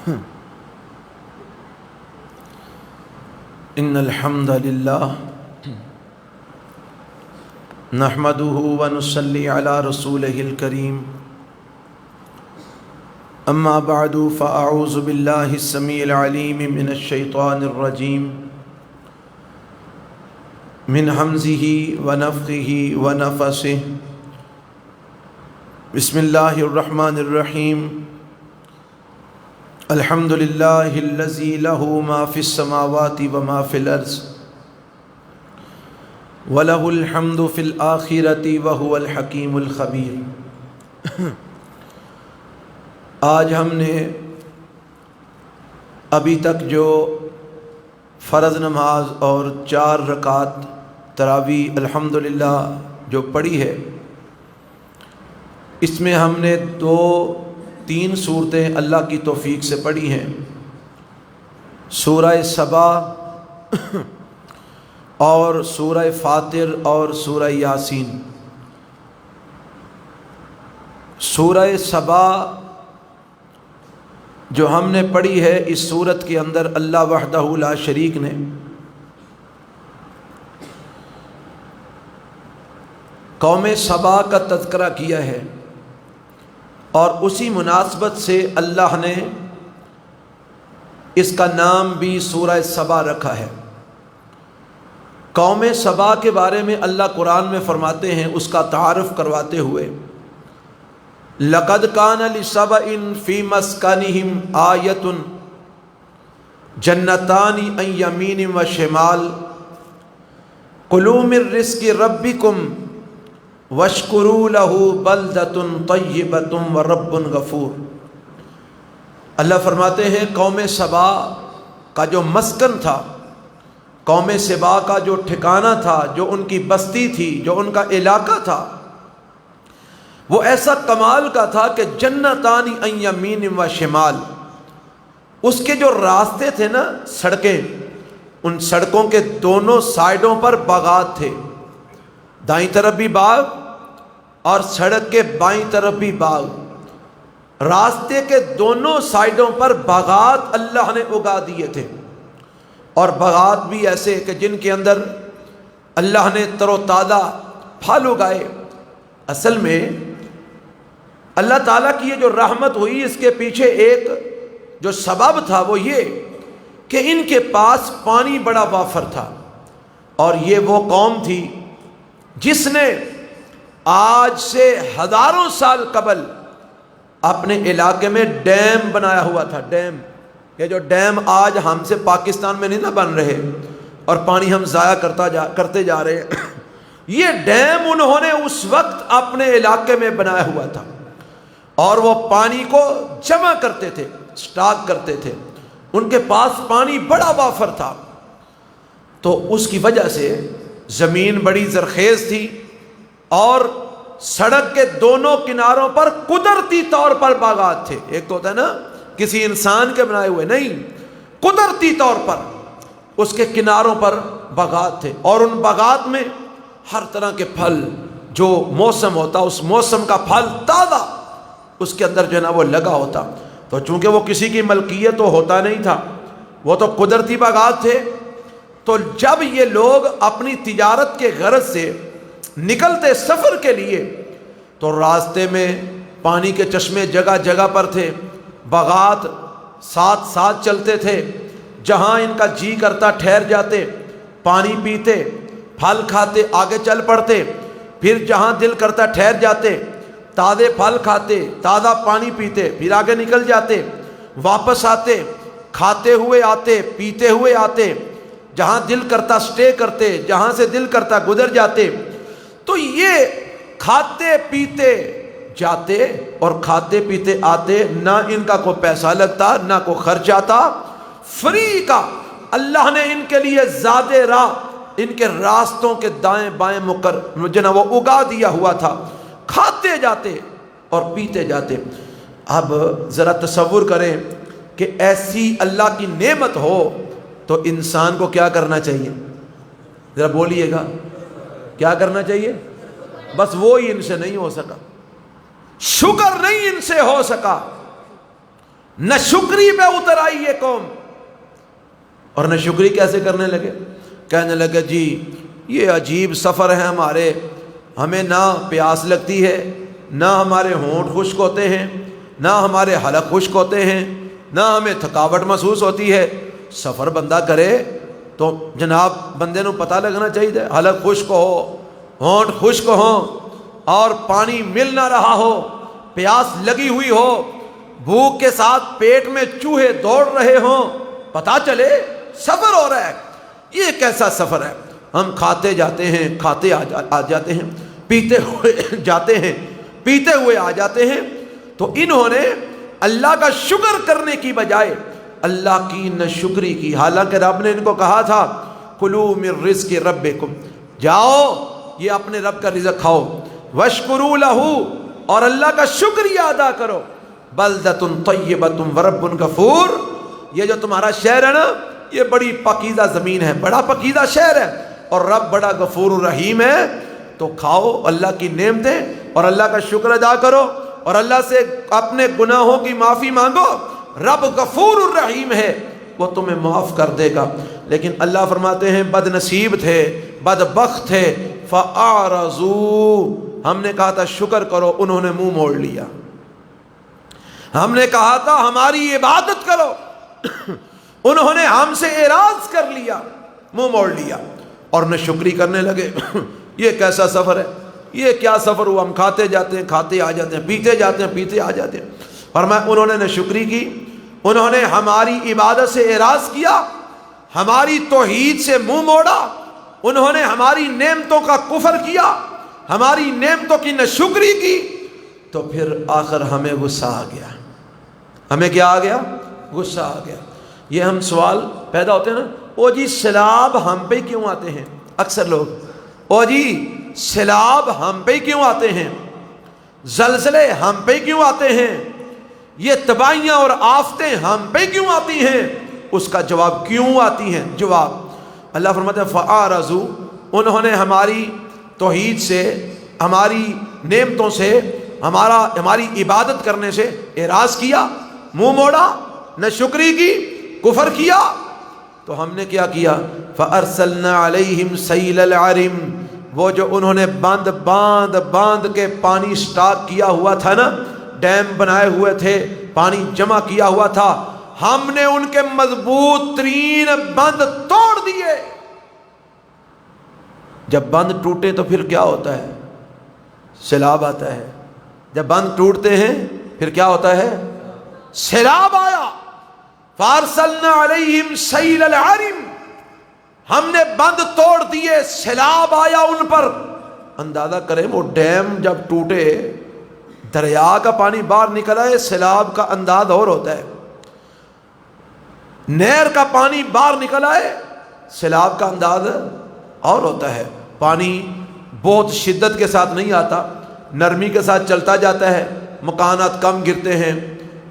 ان الحمد للہ نحمده ونصلی علی رسولہ الکریم اما بعد فاعوذ باللہ السمیع العلیم من الشیطان الرجیم من حمزہ ونفخہ ونفثہ بسم اللہ الرحمن الرحیم الحمد للہ الذی لہ ما فی السماوات وما فی الارض وَلَهُ الْحَمْدُ فِي الْآخِرَةِ وَهُوَ الْحَكِيمُ الْخَبِيرُ۔ آج ہم نے ابھی تک جو فرض نماز اور 4 رکعت تراویح الحمدللہ جو پڑھی ہے، اس میں ہم نے 2-3 صورتیں اللہ کی توفیق سے پڑھی ہیں، سورہ سبا اور سورہ فاطر اور سورہ یاسین۔ سورہ سبا جو ہم نے پڑھی ہے، اس سورت کے اندر اللہ وحدہ لا شریک نے قوم سبا کا تذکرہ کیا ہے، اور اسی مناسبت سے اللہ نے اس کا نام بھی سورہ سبا رکھا ہے۔ قوم سبا کے بارے میں اللہ قرآن میں فرماتے ہیں، اس کا تعارف کرواتے ہوئے، لَقَدْ كَانَ لِسَبَإٍ فِي مَسْكَنِهِمْ آیَةٌ جَنَّتَانِ عَنْ یَمِینٍ وَشِمَالٍ کُلُوا مِن رِزْقِ رَبِّکُمْ وَاشْکُرُوا لَهُ بَلْدَةٌ طَیِّبَةٌ وَرَبٌّ غَفُورٌ۔ اللہ فرماتے ہیں قوم سبا کا جو مسکن تھا، قوم سبا کا جو ٹھکانہ تھا، جو ان کی بستی تھی، جو ان کا علاقہ تھا، وہ ایسا کمال کا تھا کہ جنتان عن یمین و شمال، اس کے جو راستے تھے نا، سڑکیں، ان سڑکوں کے دونوں سائڈوں پر باغات تھے، دائیں طرف بھی باغ اور سڑک کے بائیں طرف بھی باغ، راستے کے دونوں سائڈوں پر باغات اللہ نے اگا دیے تھے، اور باغات بھی ایسے کہ جن کے اندر اللہ نے تر و تازہ پھل اگائے۔ اصل میں اللہ تعالیٰ کی یہ جو رحمت ہوئی، اس کے پیچھے ایک جو سبب تھا وہ یہ کہ ان کے پاس پانی بڑا وافر تھا، اور یہ وہ قوم تھی جس نے آج سے ہزاروں سال قبل اپنے علاقے میں ڈیم بنایا ہوا تھا۔ ڈیم، یہ جو ڈیم آج ہم سے پاکستان میں نہیں نہ بن رہے اور پانی ہم ضائع کرتے جا رہے ہیں، یہ ڈیم انہوں نے اس وقت اپنے علاقے میں بنایا ہوا تھا، اور وہ پانی کو جمع کرتے تھے، سٹاک کرتے تھے، ان کے پاس پانی بڑا وافر تھا، تو اس کی وجہ سے زمین بڑی زرخیز تھی، اور سڑک کے دونوں کناروں پر قدرتی طور پر باغات تھے۔ ایک تو ہوتا ہے نا کسی انسان کے بنائے ہوئے، نہیں، قدرتی طور پر اس کے کناروں پر باغات تھے، اور ان باغات میں ہر طرح کے پھل، جو موسم ہوتا اس موسم کا پھل تازہ اس کے اندر جو ہے نا وہ لگا ہوتا۔ تو چونکہ وہ کسی کی ملکیت تو ہوتا نہیں تھا، وہ تو قدرتی باغات تھے، تو جب یہ لوگ اپنی تجارت کے غرض سے نکلتے سفر کے لیے، تو راستے میں پانی کے چشمے جگہ جگہ پر تھے، باغات ساتھ ساتھ چلتے تھے، جہاں ان کا جی کرتا ٹھہر جاتے، پانی پیتے، پھل کھاتے، آگے چل پڑتے، پھر جہاں دل کرتا ٹھہر جاتے، تازے پھل کھاتے، تازہ پانی پیتے، پھر آگے نکل جاتے، واپس آتے، کھاتے ہوئے آتے، پیتے ہوئے آتے، جہاں دل کرتا سٹے کرتے، جہاں سے دل کرتا گزر جاتے۔ تو یہ کھاتے پیتے جاتے اور کھاتے پیتے آتے، نہ ان کا کوئی پیسہ لگتا، نہ کوئی خرچ آتا، فری کا اللہ نے ان کے لیے زیادہ راہ، ان کے راستوں کے دائیں بائیں جو وہ اگا دیا ہوا تھا، کھاتے جاتے اور پیتے جاتے۔ اب ذرا تصور کریں کہ ایسی اللہ کی نعمت ہو تو انسان کو کیا کرنا چاہیے؟ ذرا بولیے گا، کیا کرنا چاہیے؟ بس وہی ان سے نہیں ہو سکا، شکر نہیں ان سے ہو سکا، ناشکری پہ اتر آئی یہ قوم، اور ناشکری کیسے کرنے لگے؟ کہنے لگے جی یہ عجیب سفر ہے ہمارے، ہمیں نہ پیاس لگتی ہے، نہ ہمارے ہونٹ خشک ہوتے ہیں، نہ ہمارے حلق خشک ہوتے ہیں، نہ ہمیں تھکاوٹ محسوس ہوتی ہے۔ سفر بندہ کرے تو جناب بندے نو پتہ لگنا چاہیے، حلق خشک ہو، ہونٹ خشک ہو، اور پانی مل نہ رہا ہو، پیاس لگی ہوئی ہو، بھوک کے ساتھ پیٹ میں چوہے دوڑ رہے ہوں، پتہ چلے سفر ہو رہا ہے۔ یہ کیسا سفر ہے؟ ہم کھاتے جاتے ہیں، کھاتے آ جاتے ہیں، پیتے ہوئے جاتے ہیں، پیتے ہوئے آ جاتے ہیں۔ تو انہوں نے اللہ کا شکر کرنے کی بجائے اللہ کی ناشکری کی، حالانکہ رب نے ان کو کہا تھا کلوا من رزق ربکم، جاؤ یہ اپنے رب کا رزق کھاؤ، واشکروا لہ، اور اللہ کا شکریہ ادا کرو، بلدۃ طیبۃ ورب غفور، یہ جو تمہارا شہر ہے نا یہ بڑی پاکیزہ زمین ہے، بڑا پاکیزہ شہر ہے، اور رب بڑا غفور رحیم ہے۔ تو کھاؤ اللہ کی نعمتیں اور اللہ کا شکر ادا کرو اور اللہ سے اپنے گناہوں کی معافی مانگو، رب غفور الرحیم ہے، وہ تمہیں معاف کر دے گا۔ لیکن اللہ فرماتے ہیں بد نصیب تھے، بدبخت تھے، فَأَعْرَضُوا، ہم نے کہا تھا شکر کرو، انہوں نے منہ موڑ لیا۔ ہم نے کہا تھا ہماری عبادت کرو، انہوں نے ہم سے اعراض کر لیا، منہ موڑ لیا، اور ناشکری کرنے لگے۔ یہ کیسا سفر ہے؟ یہ کیا سفر ہوا؟ ہم کھاتے جاتے ہیں، کھاتے آ جاتے ہیں، پیتے جاتے ہیں، پیتے آ جاتے ہیں۔ فرمایا انہوں نے ناشکری کی، انہوں نے ہماری عبادت سے اعراض کیا، ہماری توحید سے منہ موڑا، انہوں نے ہماری نعمتوں کا کفر کیا، ہماری نعمتوں کی ناشکری کی، تو پھر آخر ہمیں غصہ آ گیا۔ ہمیں کیا آ گیا؟ غصہ آ گیا۔ یہ ہم سوال پیدا ہوتے ہیں نا، او جی سیلاب ہم پہ کیوں آتے ہیں؟ اکثر لوگ، او جی سیلاب ہم پہ کیوں آتے ہیں؟ زلزلے ہم پہ کیوں آتے ہیں؟ یہ تباہیاں اور آفتیں ہم پہ کیوں آتی ہیں؟ اس کا جواب کیوں آتی ہیں؟ جواب اللہ فرماتے ہیں فَأَعْرَضُوا، انہوں نے ہماری توحید سے، ہماری نعمتوں سے، ہماری عبادت کرنے سے اعراض کیا، منہ موڑا، ناشکری کی، کفر کیا۔ تو ہم نے کیا کیا؟ فَأَرْسَلْنَا عَلَيْهِمْ سَيْلَ الْعَرِمِ، وہ جو انہوں نے باندھ کے پانی سٹاک کیا ہوا تھا نا، ڈیم بنائے ہوئے تھے، پانی جمع کیا ہوا تھا، ہم نے ان کے مضبوط ترین بند توڑ دیے۔ جب بند ٹوٹے تو پھر کیا ہوتا ہے؟ سیلاب آتا ہے۔ جب بند ٹوٹتے ہیں پھر کیا ہوتا ہے؟ سیلاب آیا۔ فارسلنا علیہم سیل العرم، ہم نے بند توڑ دیے، سیلاب آیا ان پر۔ اندازہ کریں وہ ڈیم جب ٹوٹے، دریا کا پانی باہر نکل آئے، سیلاب کا انداز اور ہوتا ہے۔ نہر کا پانی باہر نکل آئے، سیلاب کا انداز اور ہوتا ہے۔ پانی بہت شدت کے ساتھ نہیں آتا، نرمی کے ساتھ چلتا جاتا ہے، مکانات کم گرتے ہیں،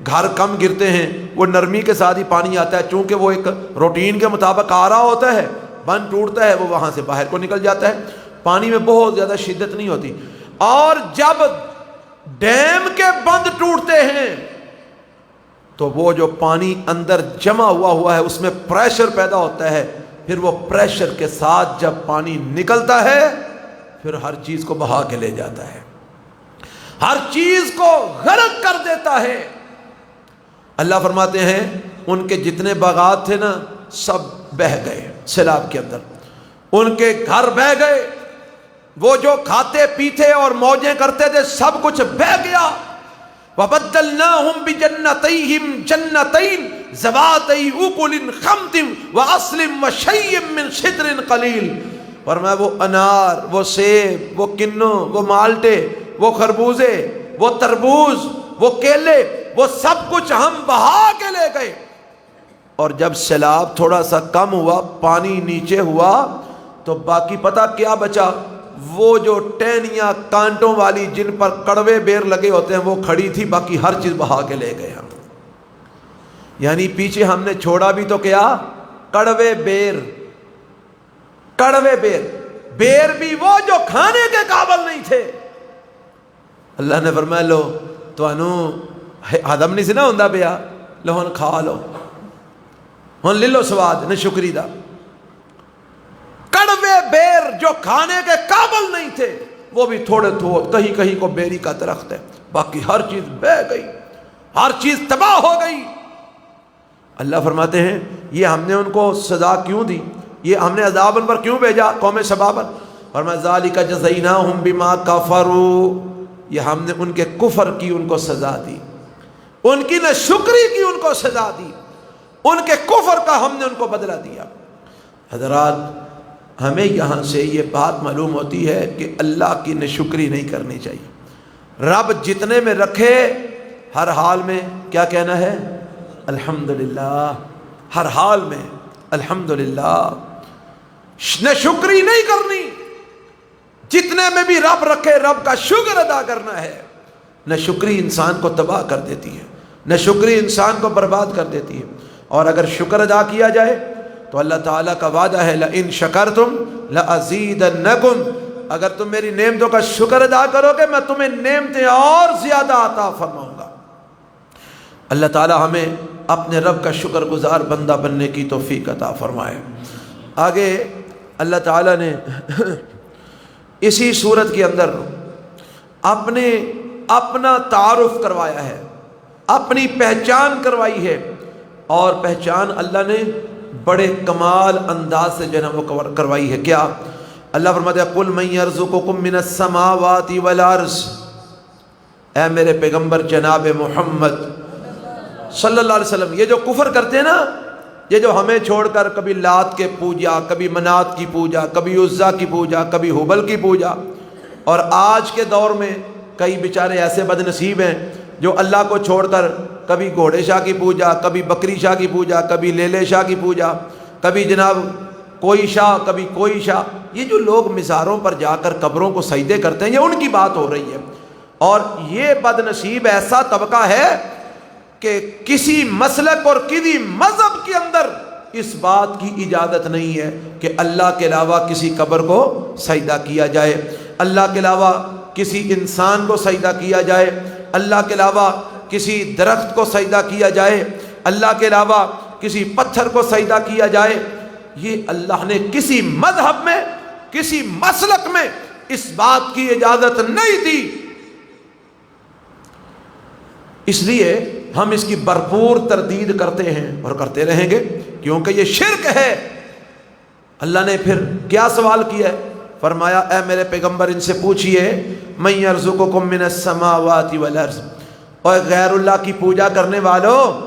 گھر کم گرتے ہیں، وہ نرمی کے ساتھ ہی پانی آتا ہے، چونکہ وہ ایک روٹین کے مطابق آ رہا ہوتا ہے۔ بند ٹوٹتا ہے، وہ وہاں سے باہر کو نکل جاتا ہے، پانی میں بہت زیادہ شدت نہیں ہوتی۔ اور جب ڈیم کے بند ٹوٹتے ہیں تو وہ جو پانی اندر جمع ہوا ہے اس میں پریشر پیدا ہوتا ہے، پھر وہ پریشر کے ساتھ جب پانی نکلتا ہے پھر ہر چیز کو بہا کے لے جاتا ہے، ہر چیز کو غرق کر دیتا ہے۔ اللہ فرماتے ہیں ان کے جتنے باغات تھے نا سب بہہ گئے سیلاب کے اندر، ان کے گھر بہہ گئے، وہ جو کھاتے پیتے اور موجیں کرتے تھے سب کچھ بہہ گیا۔ وَبَدَّلْنَاهُمْ بِجَنَّتَيْهِمْ جَنَّتَيْنِ ذَوَاتَيْ أُكُلٍ خَمْطٍ وَعَصْلٍ وَشَيْءٍ مِّن سِدْرٍ قَلِيلٍ، فرمایا وہ انار، وہ سیب، وہ کنو، وہ مالٹے، وہ خربوزے، وہ تربوز، وہ کیلے، وہ سب کچھ ہم بہا کے لے گئے۔ اور جب سیلاب تھوڑا سا کم ہوا، پانی نیچے ہوا، تو باقی پتہ کیا بچا؟ وہ جو ٹہنیاں کانٹوں والی جن پر کڑوے بیر لگے ہوتے ہیں وہ کھڑی تھی، باقی ہر چیز بہا کے لے گئے ہم۔ یعنی پیچھے ہم نے چھوڑا بھی تو کیا؟ کڑوے بیر، کڑوے بیر، بیر بھی وہ جو کھانے کے قابل نہیں تھے۔ اللہ نے فرمایا لو تانوں ہضم نہیں سی نہ ہوندا پیا، لہن کھا لو ہن لے لو سواد نہ شکری دا کڑوے بیر جو کھانے کے قابل نہیں تھے وہ بھی تھوڑے کہیں کہیں کو بیری کا درخت ہے، باقی ہر چیز بہ گئی، ہر چیز تباہ ہو گئی۔ اللہ فرماتے ہیں یہ ہم نے ان کو سزا کیوں دی، یہ ہم نے عذاب ان پر کیوں بھیجا قوم سبا پر؟ فرمایا ذالک جزیناہم بما کفروا، یہ ہم نے ان کے کفر کی ان کو سزا دی، ان کی ناشکری کی ان کو سزا دی، ان کے کفر کا ہم نے ان کو بدلہ دیا۔ حضرات ہمیں یہاں سے یہ بات معلوم ہوتی ہے کہ اللہ کی ناشکری نہیں کرنی چاہیے۔ رب جتنے میں رکھے ہر حال میں کیا کہنا ہے؟ الحمدللہ، ہر حال میں الحمدللہ۔ ناشکری نہیں کرنی، جتنے میں بھی رب رکھے رب کا شکر ادا کرنا ہے۔ ناشکری انسان کو تباہ کر دیتی ہے، ناشکری انسان کو برباد کر دیتی ہے۔ اور اگر شکر ادا کیا جائے تو اللہ تعالیٰ کا وعدہ ہے لَإِن شَكَرْتُمْ لَأَزِيدَنَّكُمْ، اگر تم میری نعمتوں کا شکر ادا کرو گے میں تمہیں نعمتیں اور زیادہ عطا فرماؤں گا۔ اللہ تعالیٰ ہمیں اپنے رب کا شکر گزار بندہ بننے کی توفیق عطا فرمائے۔ آگے اللہ تعالیٰ نے اسی صورت کے اندر اپنا تعارف کروایا ہے، اپنی پہچان کروائی ہے، اور پہچان اللہ نے بڑے کمال انداز سے جو ہے وہ کروائی ہے۔ کیا؟ اللہ فرماتے ہیں قُلْ مَن يَرْزُقُكُم مِّنَ السَّمَاوَاتِ وَالْأَرْضِ، اے میرے پیغمبر جناب محمد صلی اللہ علیہ وسلم، یہ جو کفر کرتے ہیں نا، یہ جو ہمیں چھوڑ کر کبھی لات کے پوجا، کبھی منات کی پوجا، کبھی عزا کی پوجا، کبھی ہبل کی پوجا، اور آج کے دور میں کئی بیچارے ایسے بد نصیب ہیں جو اللہ کو چھوڑ کر کبھی گھوڑے شاہ کی پوجا، کبھی بکری شاہ کی پوجا، کبھی لیلے شاہ کی پوجا، کبھی جناب کوئی شاہ، کبھی کوئی شاہ۔ یہ جو لوگ مزاروں پر جا کر قبروں کو سجدے کرتے ہیں یہ ان کی بات ہو رہی ہے، اور یہ بد نصیب ایسا طبقہ ہے کہ کسی مسلک اور کسی مذہب کے اندر اس بات کی اجازت نہیں ہے کہ اللہ کے علاوہ کسی قبر کو سجدہ کیا جائے، اللہ کے علاوہ کسی انسان کو سجدہ کیا جائے، اللہ کے علاوہ کسی درخت کو سجدہ کیا جائے، اللہ کے علاوہ کسی پتھر کو سجدہ کیا جائے۔ یہ اللہ نے کسی مذہب میں، کسی مسلک میں اس بات کی اجازت نہیں دی، اس لیے ہم اس کی بھرپور تردید کرتے ہیں اور کرتے رہیں گے، کیونکہ یہ شرک ہے۔ اللہ نے پھر کیا سوال کیا ہے؟ فرمایا اے میرے پیغمبر ان سے پوچھئے من یرزقکم من السماوات والارض، اور غیر اللہ کی پوجا کرنے والوں،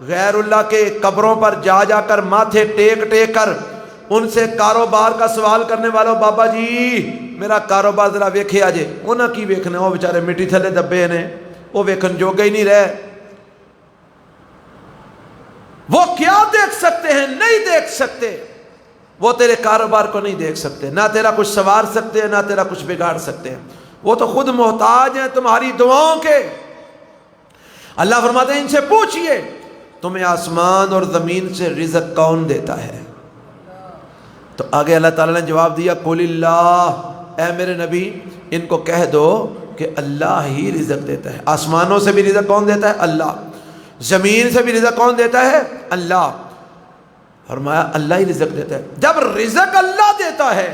غیر اللہ کے قبروں پر جا جا کر ماتھے ٹیک ٹیک کر ان سے کاروبار کا سوال کرنے والوں، بابا جی میرا کاروبار ذرا ویکھے آجے، انہاں کی ویکھنا، وہ بیچارے مٹی تھلے دبے نے، وہ ویکھن جوگے ہی نہیں رہے، وہ کیا دیکھ سکتے ہیں؟ نہیں دیکھ سکتے، وہ تیرے کاروبار کو نہیں دیکھ سکتے، نہ تیرا کچھ سنوار سکتے ہیں، نہ تیرا کچھ بگاڑ سکتے ہیں، وہ تو خود محتاج ہیں تمہاری دعاؤں کے۔ اللہ فرماتے ہیں ان سے پوچھئے تمہیں آسمان اور زمین سے رزق کون دیتا ہے؟ تو آگے اللہ تعالیٰ نے جواب دیا قُلِ اللَّهُ، اے میرے نبی ان کو کہہ دو کہ اللہ ہی رزق دیتا ہے۔ آسمانوں سے بھی رزق کون دیتا ہے؟ اللہ۔ زمین سے بھی رزق کون دیتا ہے؟ اللہ۔ فرمایا اللہ ہی رزق دیتا ہے۔ جب رزق اللہ دیتا ہے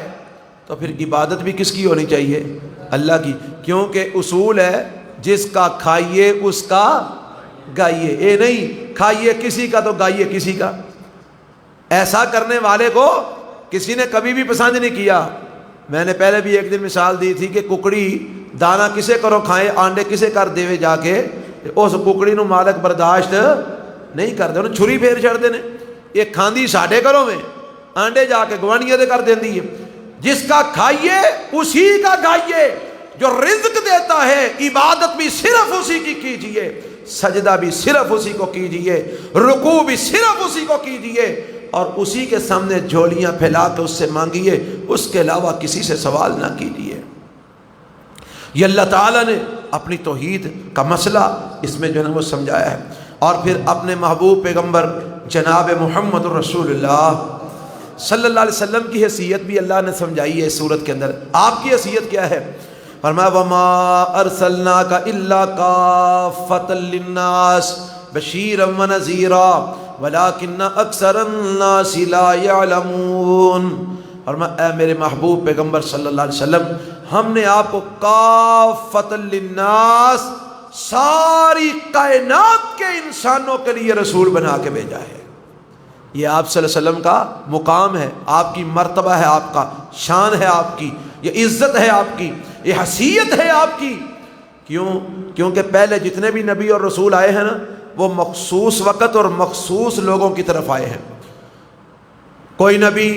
تو پھر عبادت بھی کس کی ہونی چاہیے؟ اللہ کی، کیونکہ اصول ہے جس کا کھائیے اس کا گائیے، اے نہیں کھائیے کسی کا تو گائیے کسی کا۔ ایسا کرنے والے کو کسی نے کبھی بھی پسند نہیں کیا۔ میں نے پہلے بھی ایک دن مثال دی تھی کہ ککڑی دانہ کسے کرو کھائے، آنڈے کسے کر دے جا کے، اس ککڑی نو مالک برداشت نہیں کرتے، انہوں چھری پھیر چھڑ دینے، ایک کھاندی ساڑھے کرو میں آنڈے جا کے گوانیاں دے کر دیں دی ہے۔ جس کا کھائیے اسی کا گائیے، جو رزق دیتا ہے عبادت بھی صرف اسی کی کیجئے، سجدہ بھی صرف اسی کو کیجئے، رکوع بھی صرف اسی کو کیجئے، اور اسی کے سامنے جھولیاں پھیلا کے اس سے مانگیے، اس کے علاوہ کسی سے سوال نہ کیجئے۔ یہ اللہ تعالیٰ نے اپنی توحید کا مسئلہ اس میں جو ہے وہ سمجھایا ہے، اور پھر اپنے محبوب پیغمبر جناب محمد رسول اللہ صلی اللہ علیہ وسلم کی حیثیت بھی اللہ نے سمجھائی ہے اس صورت کے اندر۔ آپ کی حیثیت کیا ہے؟ فرمایا وَمَا أَرْسَلْنَاكَ إِلَّا كَافَّةً لِلنَّاسِ بشیرا ونذیرا ولکن اکثر الناس لا یعلمون۔ اور اے میرے محبوب پیغمبر صلی اللہ علیہ وسلم، ہم نے آپ کو کافۃ للناس، ساری کائنات کے انسانوں کے لیے رسول بنا کے بھیجا ہے۔ یہ آپ صلی اللہ علیہ وسلم کا مقام ہے، آپ کی مرتبہ ہے، آپ کا شان ہے، آپ کی یہ عزت ہے، آپ کی یہ حیثیت ہے آپ کی۔ کیونکہ پہلے جتنے بھی نبی اور رسول آئے ہیں نا، وہ مخصوص وقت اور مخصوص لوگوں کی طرف آئے ہیں۔ کوئی نبی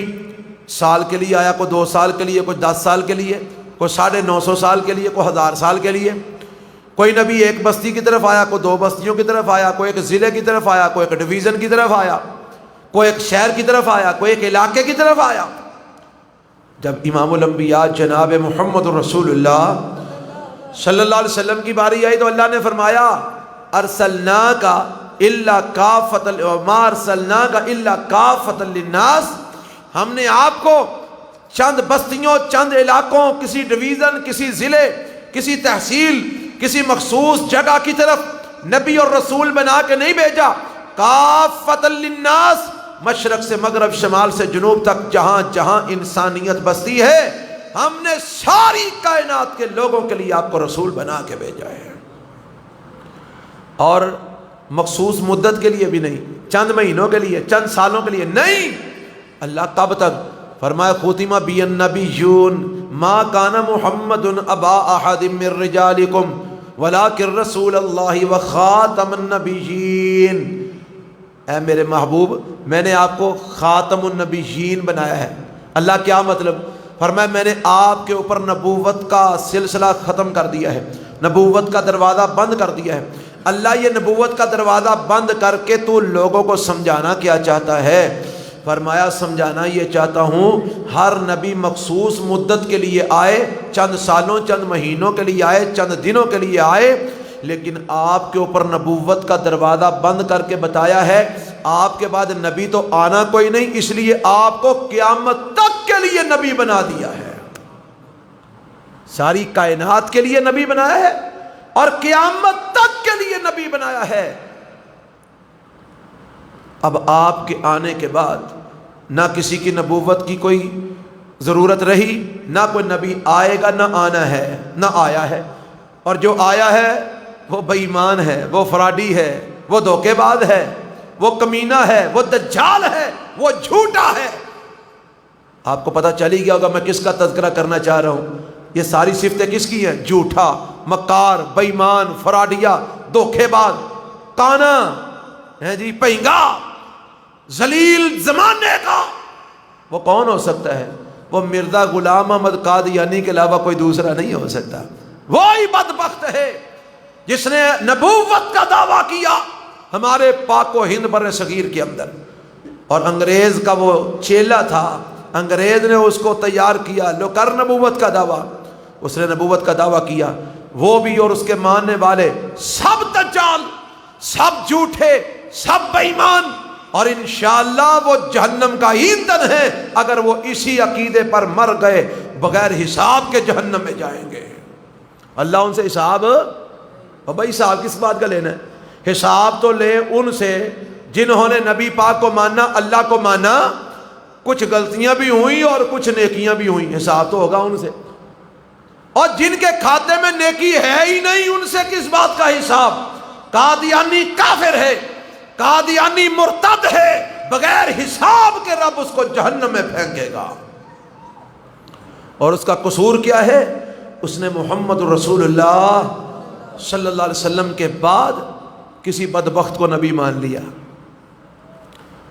سال کے لیے آیا، کوئی 2 سال کے لیے، کوئی 10 سال کے لیے، کوئی 950 سال کے لیے، کوئی 1000 سال کے لیے۔ کوئی نبی ایک بستی کی طرف آیا، کوئی 2 بستیوں کی طرف آیا، کوئی ایک ضلع کی طرف آیا، کوئی ایک ڈویژن کی طرف آیا، کوئی ایک شہر کی طرف آیا، کوئی ایک علاقے کی طرف آیا۔ جب امام الانبیاء جناب محمد رسول اللہ صلی اللہ علیہ وسلم کی باری آئی تو اللہ نے فرمایا ارسلناک الا کافۃ وما ارسلناک الا کافۃ للناس، ہم نے آپ کو چند بستیوں، چند علاقوں، کسی ڈویژن، کسی ضلع، کسی تحصیل، کسی مخصوص جگہ کی طرف نبی اور رسول بنا کے نہیں بھیجا، کافۃ للناس، مشرق سے مغرب، شمال سے جنوب تک جہاں جہاں انسانیت بستی ہے، ہم نے ساری کائنات کے لوگوں کے لیے آپ کو رسول بنا کے بھیجا ہے۔ اور مخصوص مدت کے لیے بھی نہیں، چند مہینوں کے لیے، چند سالوں کے لیے نہیں۔ اللہ کب تک؟ فرمایا ختم بی النبیون ما کان محمد ابا احد من رجالکم ولکن رسول اللہ وخاتم النبیین۔ اے میرے محبوب، میں نے آپ کو خاتم النبیین بنایا ہے۔ اللہ کیا مطلب؟ فرمایا میں نے آپ کے اوپر نبوت کا سلسلہ ختم کر دیا ہے، نبوت کا دروازہ بند کر دیا ہے۔ اللہ یہ نبوت کا دروازہ بند کر کے تو لوگوں کو سمجھانا کیا چاہتا ہے؟ فرمایا سمجھانا یہ چاہتا ہوں ہر نبی مخصوص مدت کے لیے آئے، چند سالوں، چند مہینوں کے لیے آئے، چند دنوں کے لیے آئے، لیکن آپ کے اوپر نبوت کا دروازہ بند کر کے بتایا ہے آپ کے بعد نبی تو آنا کوئی نہیں، اس لیے آپ کو قیامت تک کے لیے نبی بنا دیا ہے۔ ساری کائنات کے لیے نبی بنایا ہے اور قیامت تک کے لیے نبی بنایا ہے۔ اب آپ کے آنے کے بعد نہ کسی کی نبوت کی کوئی ضرورت رہی، نہ کوئی نبی آئے گا، نہ آنا ہے، نہ آیا ہے، اور جو آیا ہے وہ بے ایمان ہے، وہ فراڈی ہے، وہ دھوکے باز ہے، وہ کمینہ ہے، وہ دجال ہے، وہ جھوٹا ہے۔ آپ کو پتہ چلی گیا ہوگا میں کس کا تذکرہ کرنا چاہ رہا ہوں۔ یہ ساری صفتیں کس کی ہیں؟ جھوٹا، مکار، بے ایمان، فراڈیا، دھوکے باز، کانا ہے جی، پہنگا، ذلیل زمانے کا۔ وہ کون ہو سکتا ہے؟ وہ مرزا غلام احمد قادیانی کے علاوہ کوئی دوسرا نہیں ہو سکتا۔ وہی بدبخت ہے جس نے نبوت کا دعویٰ کیا ہمارے پاک و ہند بر صغیر کے اندر، اور انگریز کا وہ چیلا تھا، انگریز نے اس کو تیار کیا، لو کر نبوت کا دعویٰ، اس نے نبوت کا دعویٰ کیا، وہ بھی اور اس کے ماننے والے سب دجال، سب جھوٹے، سب بے ایمان، اور انشاءاللہ وہ جہنم کا ایندھن ہے اگر وہ اسی عقیدے پر مر گئے، بغیر حساب کے جہنم میں جائیں گے۔ اللہ ان سے حساب، اور بھائی حساب کس بات کا لینا ہے؟ حساب تو لے ان سے جنہوں نے نبی پاک کو مانا، اللہ کو مانا، کچھ غلطیاں بھی ہوئیں اور کچھ نیکیاں بھی ہوئیں، حساب تو ہوگا ان سے۔ اور جن کے کھاتے میں نیکی ہے ہی نہیں، ان سے کس بات کا حساب؟ قادیانی کافر ہے، قادیانی مرتد ہے، بغیر حساب کے رب اس کو جہنم میں پھینکے گا۔ اور اس کا قصور کیا ہے؟ اس نے محمد رسول اللہ صلی اللہ علیہ وسلم کے بعد کسی بدبخت کو نبی مان لیا،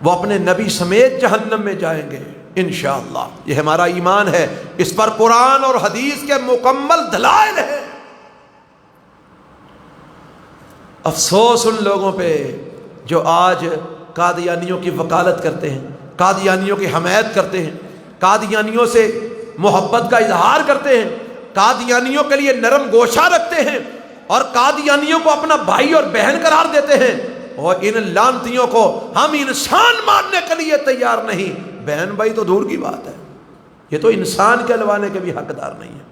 وہ اپنے نبی سمیت جہنم میں جائیں گے انشاءاللہ۔ یہ ہمارا ایمان ہے، اس پر قرآن اور حدیث کے مکمل دلائل ہیں۔ افسوس ان لوگوں پہ جو آج قادیانیوں کی وکالت کرتے ہیں، قادیانیوں کی حمایت کرتے ہیں، قادیانیوں سے محبت کا اظہار کرتے ہیں، قادیانیوں کے لیے نرم گوشہ رکھتے ہیں، اور قادیانیوں کو اپنا بھائی اور بہن قرار دیتے ہیں، اور ان لعنتیوں کو ہم انسان ماننے کے لیے تیار نہیں۔ بہن بھائی تو دور کی بات ہے، یہ تو انسان کہلوانے کے بھی حقدار نہیں ہے۔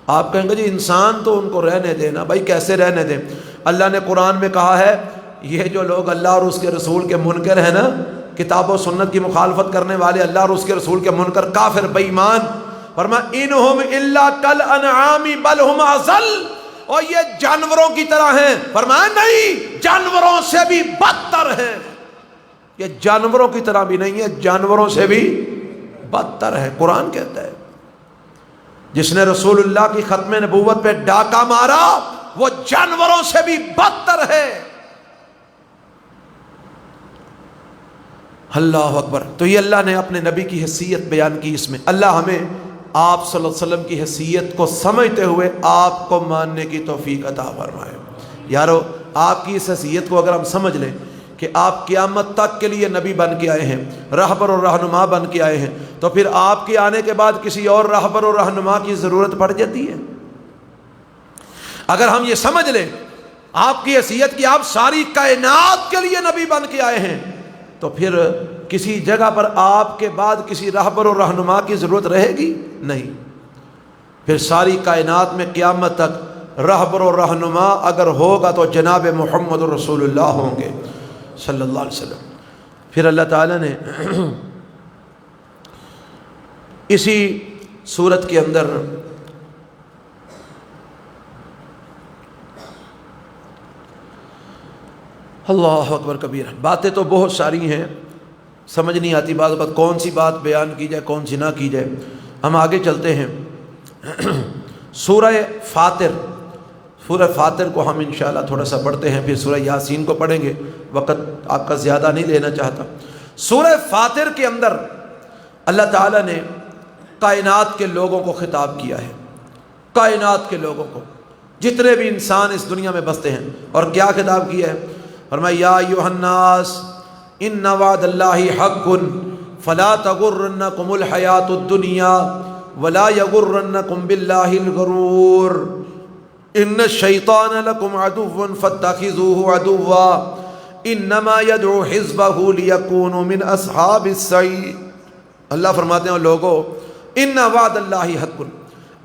آپ کہیں گے جی انسان تو ان کو رہنے دینا، بھائی کیسے رہنے دیں؟ اللہ نے قرآن میں کہا ہے یہ جو لوگ اللہ اور اس کے رسول کے منکر ہیں نا، کتاب و سنت کی مخالفت کرنے والے، اللہ اور اس کے رسول کے منکر، کافر، بے ایمان، فرمایا انہم الا کالانعام بل ہم اضل، اور یہ جانوروں کی طرح ہیں، فرمایا نہیں، جانوروں سے بھی بدتر ہیں، یہ جانوروں کی طرح بھی نہیں ہے، جانوروں سے بھی بدتر ہے۔ قرآن کہتا ہے جس نے رسول اللہ کی ختم نبوت پہ ڈاکہ مارا وہ جانوروں سے بھی بدتر ہے۔ اللہ اکبر۔ تو یہ اللہ نے اپنے نبی کی حیثیت بیان کی اس میں۔ اللہ ہمیں آپ صلی اللہ علیہ وسلم کی حیثیت کو سمجھتے ہوئے آپ کو ماننے کی توفیق عطا فرمائے۔ یارو آپ کی اس حیثیت کو اگر ہم سمجھ لیں کہ آپ قیامت تک کے لیے نبی بن کے آئے ہیں، رہبر اور رہنما بن کے آئے ہیں، تو پھر آپ کے آنے کے بعد کسی اور رہبر اور رہنما کی ضرورت پڑ جاتی ہے۔ اگر ہم یہ سمجھ لیں آپ کی حیثیت کی آپ ساری کائنات کے لیے نبی بن کے آئے ہیں، تو پھر کسی جگہ پر آپ کے بعد کسی رہبر اور رہنما کی ضرورت رہے گی نہیں۔ پھر ساری کائنات میں قیامت تک رہبر اور رہنما اگر ہوگا تو جناب محمد رسول اللہ ہوں گے صلی اللہ علیہ وسلم۔ پھر اللہ تعالیٰ نے اسی سورت کے اندر اللہ اکبر کبیرہ، باتیں تو بہت ساری ہیں، سمجھ نہیں آتی بعض اوقات کون سی بات بیان کی جائے کون سی نہ کی جائے۔ ہم آگے چلتے ہیں۔ سورہ فاطر، سورہ فاطر کو ہم انشاءاللہ تھوڑا سا پڑھتے ہیں، پھر سورہ یاسین کو پڑھیں گے، وقت آپ کا زیادہ نہیں لینا چاہتا۔ سورہ فاطر کے اندر اللہ تعالیٰ نے کائنات کے لوگوں کو خطاب کیا ہے، کائنات کے لوگوں کو، جتنے بھی انسان اس دنیا میں بستے ہیں، اور کیا خطاب کیا ہے؟ فرمایا یا ایھا الناس ان وعد اللہ حق فلا تغرنکم الحیاۃ الدنیا ولا یغرنکم باللہ الغرور ان الشیطان لکم عدو فاتخذوہ عدوا انما یدعو حزبہ لیکونوا من اصحاب السعیر۔ اللہ فرماتے ہیں لوگو ان وعد اللہ حق،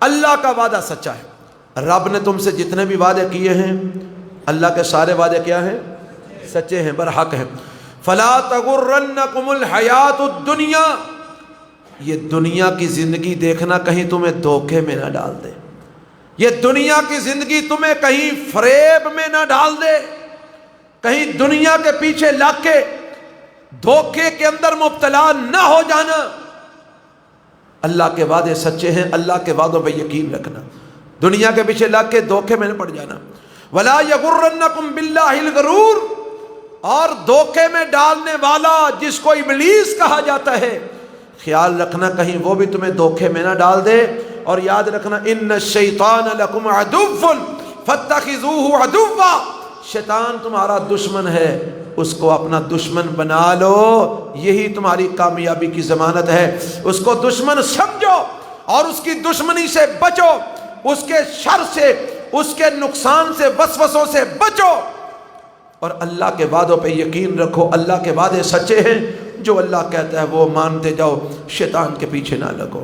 اللہ کا وعدہ سچا ہے۔ رب نے تم سے جتنے بھی وعدے کیے ہیں، اللہ کے سارے وعدے کیا ہیں؟ سچے ہیں، برحق ہیں۔ فلا تغرنکم الحیاۃ الدنیا، یہ دنیا کی زندگی دیکھنا کہیں تمہیں دھوکے میں نہ ڈال دے، یہ دنیا کی زندگی تمہیں کہیں فریب میں نہ ڈال دے، کہیں دنیا کے پیچھے لگ کے دھوکے کے اندر مبتلا نہ ہو جانا۔ اللہ کے وعدے سچے ہیں، اللہ کے وعدوں پہ یقین رکھنا، دنیا کے پیچھے لگ کے دھوکے میں نہ پڑ جانا۔ ولا یغرنکم باللہ الغرور، اور دھوکے میں ڈالنے والا جس کو ابلیس کہا جاتا ہے، خیال رکھنا کہیں وہ بھی تمہیں دھوکے میں نہ ڈال دے۔ اور یاد رکھنا ان الشیطان لکم عدو فاتخذوہ عدوا، شیطان تمہارا دشمن ہے، اس کو اپنا دشمن بنا لو، یہی تمہاری کامیابی کی ضمانت ہے۔ اس کو دشمن سمجھو اور اس کی دشمنی سے بچو، اس کے شر سے، اس کے نقصان سے، وسوسوں سے بچو، اور اللہ کے وعدوں پہ یقین رکھو۔ اللہ کے وعدے سچے ہیں، جو اللہ کہتا ہے وہ مانتے جاؤ، شیطان کے پیچھے نہ لگو۔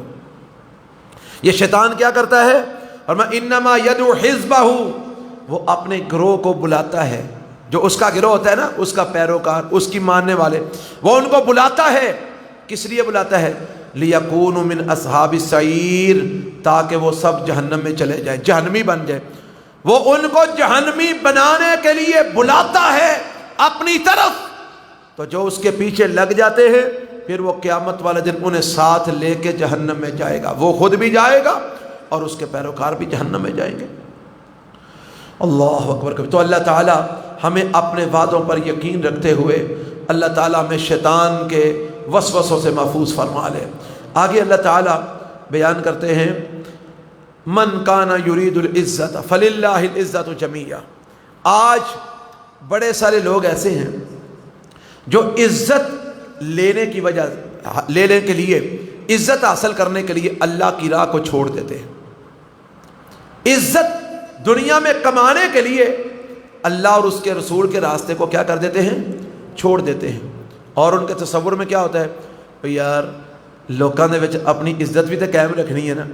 یہ شیطان کیا کرتا ہے؟ اور میں انما یدعو حزبہ، وہ اپنے گروہ کو بلاتا ہے، جو اس کا گروہ ہوتا ہے نا، اس کا پیروکار، اس کی ماننے والے، وہ ان کو بلاتا ہے۔ کس لیے بلاتا ہے؟ لیکونوا من اصحاب السعیر، تاکہ وہ سب جہنم میں چلے جائیں، جہنمی بن جائے۔ وہ ان کو جہنمی بنانے کے لیے بلاتا ہے اپنی طرف، تو جو اس کے پیچھے لگ جاتے ہیں پھر وہ قیامت والے دن انہیں ساتھ لے کے جہنم میں جائے گا، وہ خود بھی جائے گا اور اس کے پیروکار بھی جہنم میں جائیں گے۔ اللہ اکبر۔ تو اللہ تعالی ہمیں اپنے وعدوں پر یقین رکھتے ہوئے اللہ تعالی ہمیں شیطان کے وسوسوں سے محفوظ فرما لے۔ آگے اللہ تعالی بیان کرتے ہیں من کان یرید العزت فللہ العزت جمیعا۔ آج بڑے سارے لوگ ایسے ہیں جو عزت لینے کی وجہ لینے کے لیے، عزت حاصل کرنے کے لیے اللہ کی راہ کو چھوڑ دیتے ہیں۔ عزت دنیا میں کمانے کے لیے اللہ اور اس کے رسول کے راستے کو کیا کر دیتے ہیں؟ چھوڑ دیتے ہیں۔ اور ان کے تصور میں کیا ہوتا ہے؟ یار لوکاں دے وچ اپنی عزت بھی تو قائم رکھنی ہے نا،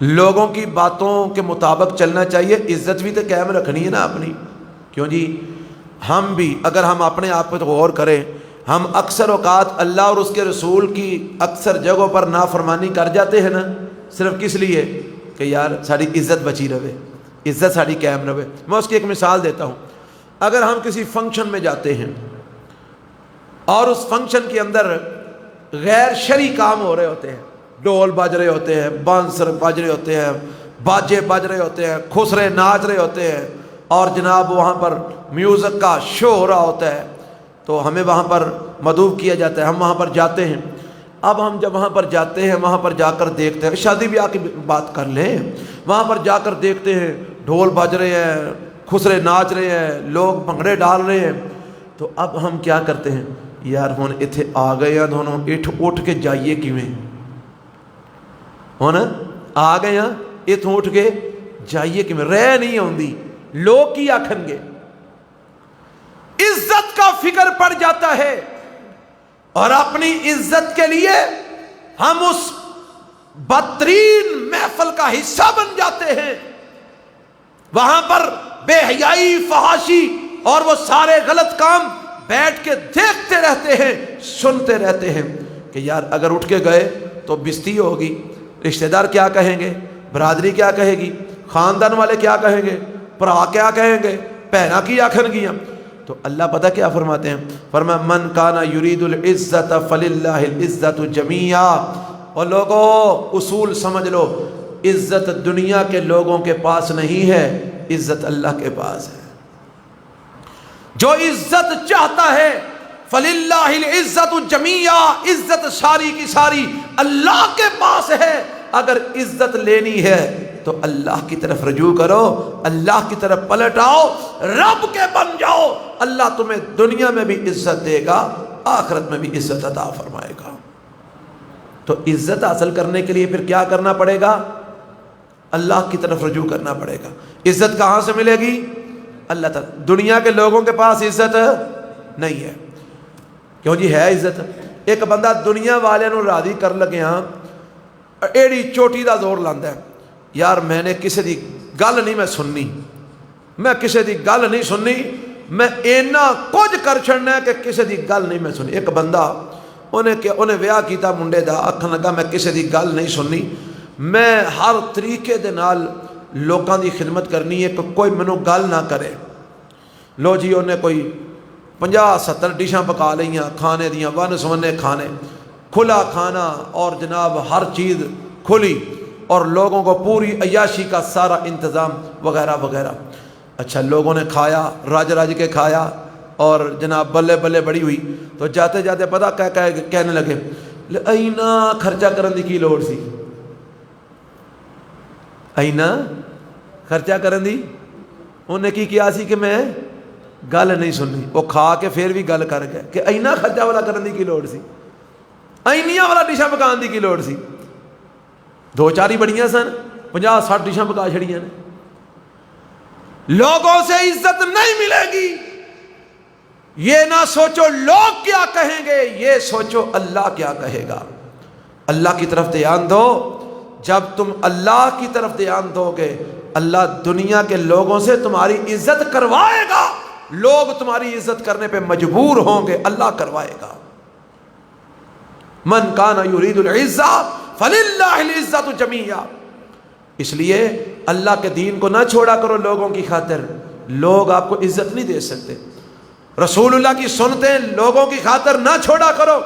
لوگوں کی باتوں کے مطابق چلنا چاہیے، عزت بھی تو قائم رکھنی ہے نا اپنی۔ کیوں جی؟ ہم بھی اگر ہم اپنے آپ پہ غور کریں، ہم اکثر اوقات اللہ اور اس کے رسول کی اکثر جگہوں پر نافرمانی کر جاتے ہیں نا، صرف کس لیے کہ یار ساری عزت بچی رہے، عزت ساری قائم رہے۔ میں اس کی ایک مثال دیتا ہوں۔ اگر ہم کسی فنکشن میں جاتے ہیں اور اس فنکشن کے اندر غیر شرعی کام ہو رہے ہوتے ہیں، ڈول بج رہے ہوتے ہیں، بانسر بج رہے ہوتے ہیں، باجے بج رہے ہوتے ہیں، خسرے ناچ رہے ہوتے ہیں، اور جناب وہاں پر میوزک کا شو ہو رہا ہوتا ہے، تو ہمیں وہاں پر مدعو کیا جاتا ہے، ہم وہاں پر جاتے ہیں۔ اب ہم جب وہاں پر جاتے ہیں، وہاں پر جا کر دیکھتے ہیں، شادی بیاہ کی بات کر لیں، وہاں پر جا کر دیکھتے ہیں ڈھول بج رہے ہیں، خسرے ناچ رہے ہیں، لوگ بھنگڑے ڈال رہے ہیں، تو اب ہم کیا کرتے ہیں، یار ہن اتنے آ گئے ہیں دونوں اٹھ کے جائیے کیویں، ہن آ گئے ہیں اتوں اٹھ کے جائیے کیویں، رہ نہیں آندی، لوگ کی آکھن گے۔ عزت کا فکر پڑ جاتا ہے، اور اپنی عزت کے لیے ہم اس بدترین محفل کا حصہ بن جاتے ہیں، وہاں پر بے حیائی، فحاشی اور وہ سارے غلط کام بیٹھ کے دیکھتے رہتے ہیں، سنتے رہتے ہیں کہ یار اگر اٹھ کے گئے تو بستی ہوگی، رشتہ دار کیا کہیں گے، برادری کیا کہے گی، خاندان والے کیا کہیں گے، بھرا کیا کہیں گے، بہنا کی آکھن گیاں۔ تو اللہ پتہ کیا فرماتے ہیں، فرمایا من کانا یرید العزت فللہ العزت جمیعا۔ اور لوگوں اصول سمجھ لو، عزت دنیا کے لوگوں کے پاس نہیں ہے، عزت اللہ کے پاس ہے۔ جو عزت چاہتا ہے فللہ العزت جمیعا، عزت ساری کی ساری اللہ کے پاس ہے۔ اگر عزت لینی ہے تو اللہ کی طرف رجوع کرو، اللہ کی طرف پلٹ آؤ، رب کے بن جاؤ، اللہ تمہیں دنیا میں بھی عزت دے گا، آخرت میں بھی عزت عطا فرمائے گا۔ تو عزت حاصل کرنے کے لیے پھر کیا کرنا پڑے گا، اللہ کی طرف رجوع کرنا پڑے گا۔ عزت کہاں سے ملے گی، اللہ تعالیٰ۔ دنیا کے لوگوں کے پاس عزت نہیں ہے، کیوں جی ہے عزت؟ ایک بندہ دنیا والے نو راضی کر لگیا ایڑی چوٹی دا زور لاندا ہے، یار میں نے کسی دی گل نہیں میں سننی، میں کسی دی گل نہیں سننی، میں اینا کچھ کر چھڑنا ہے کہ کسی دی گل نہیں میں سننی۔ ایک بندہ انہیں ویاہ کیتا منڈے دا، آکھن لگا میں کسی دی گل نہیں سننی، میں ہر طریقے دے نال لوکاں دی خدمت کرنی ہے کہ کوئی منو گل نہ کرے۔ لو جی انہیں کوئی 50-70 ڈشاں پکا لیاں کھانے دیاں، ون سونے کھانے، کھلا کھانا اور جناب ہر چیز کھلی، اور لوگوں کو پوری عیاشی کا سارا انتظام وغیرہ وغیرہ۔ اچھا لوگوں نے کھایا، رج رج کے کھایا، اور جناب بلے بلے بڑی ہوئی، تو جاتے جاتے پتہ کہنے لگے اینا خرچہ کرن دی کی لوڑ سی، اینا خرچہ کرن دی، انہیں کی کیا سی کہ میں گل نہیں سننی، وہ کھا کے پھر بھی گل کر گئے کہ اینا خرچہ والا کرن دی کی لوڑ سی، اینیاں والا ڈشاں پکان دی کی لوڑ سی، 2-4 ہی بڑیاں سن، 50-60 ڈشاں پکا چھڑیاں نے۔ لوگوں سے عزت نہیں ملے گی، یہ نہ سوچو لوگ کیا کہیں گے، یہ سوچو اللہ کیا کہے گا۔ اللہ کی طرف دھیان دو، جب تم اللہ کی طرف دھیان دو گے، اللہ دنیا کے لوگوں سے تمہاری عزت کروائے گا، لوگ تمہاری عزت کرنے پہ مجبور ہوں گے، اللہ کروائے گا۔ من کان یرید العزت فللہ العزت جمیعا۔ اس لیے اللہ کے دین کو نہ چھوڑا کرو لوگوں کی خاطر، لوگ آپ کو عزت نہیں دے سکتے۔ رسول اللہ کی سنتیں لوگوں کی خاطر نہ چھوڑا کرو،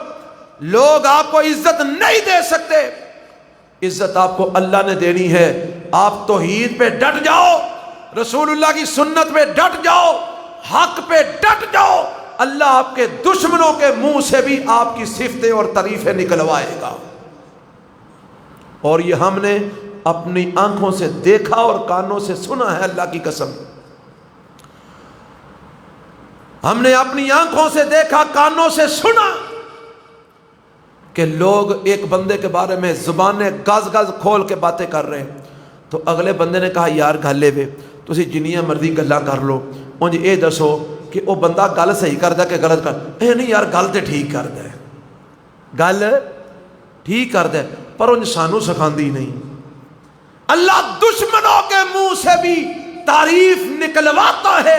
لوگ آپ کو عزت نہیں دے سکتے، عزت آپ کو اللہ نے دینی ہے۔ آپ توحید پہ ڈٹ جاؤ، رسول اللہ کی سنت پہ ڈٹ جاؤ، حق پہ ڈٹ جاؤ، اللہ آپ کے دشمنوں کے منہ سے بھی آپ کی صفتیں اور تعریفیں نکلوائے گا۔ اور یہ ہم نے اپنی آنکھوں سے دیکھا اور کانوں سے سنا ہے، اللہ کی قسم، ہم نے اپنی آنکھوں سے دیکھا، کانوں سے سنا کہ لوگ ایک بندے کے بارے میں زبانیں گز گز کھول کے باتیں کر رہے ہیں، تو اگلے بندے نے کہا یار گھلے وے تسی جنیاں مرضی گلاں کر لو، انج اے دسو کہ وہ بندہ گل صحیح کردا کہ غلط کر، اے نہیں یار گل تے ٹھیک کردا ہے، گل ٹھیک کردا ہے، پر انج سانو سکھاندی نہیں۔ اللہ دشمنوں کے منہ سے بھی تعریف نکلواتا ہے،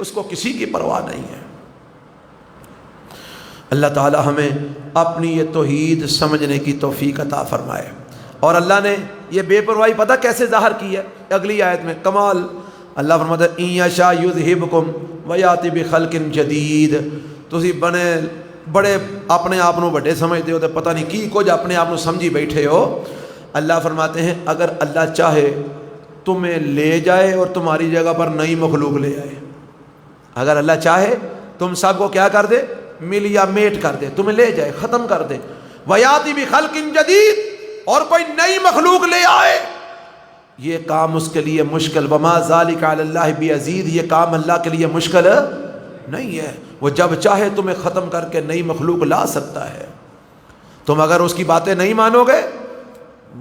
اس کو کسی کی پرواہ نہیں ہے۔ اللہ تعالی ہمیں اپنی یہ توحید سمجھنے کی توفیق عطا فرمائے۔ اور اللہ نے یہ بے پرواہی پتہ کیسے ظاہر کی ہے؟ اگلی آیت میں کمال اللہ فرماتا ہے ان یشاء یذہبکم ویاتی بخلق جدید۔ تسی بنے بڑے اپنے آپ کو بڑے سمجھتے ہو تو پتہ نہیں کی کچھ اپنے آپ کو سمجھی بیٹھے ہو۔ اللہ فرماتے ہیں اگر اللہ چاہے تمہیں لے جائے اور تمہاری جگہ پر نئی مخلوق لے آئے، اگر اللہ چاہے تم سب کو کیا کر دے، مل یا میٹ کر دے، تمہیں لے جائے، ختم کر دے، ویاتی بخلق جدید، اور کوئی نئی مخلوق لے آئے، یہ کام اس کے لیے مشکل، وما ذالک علی اللہ بعزیز، یہ کام اللہ کے لیے مشکل نہیں ہے۔ وہ جب چاہے تمہیں ختم کر کے نئی مخلوق لا سکتا ہے۔ تم اگر اس کی باتیں نہیں مانو گے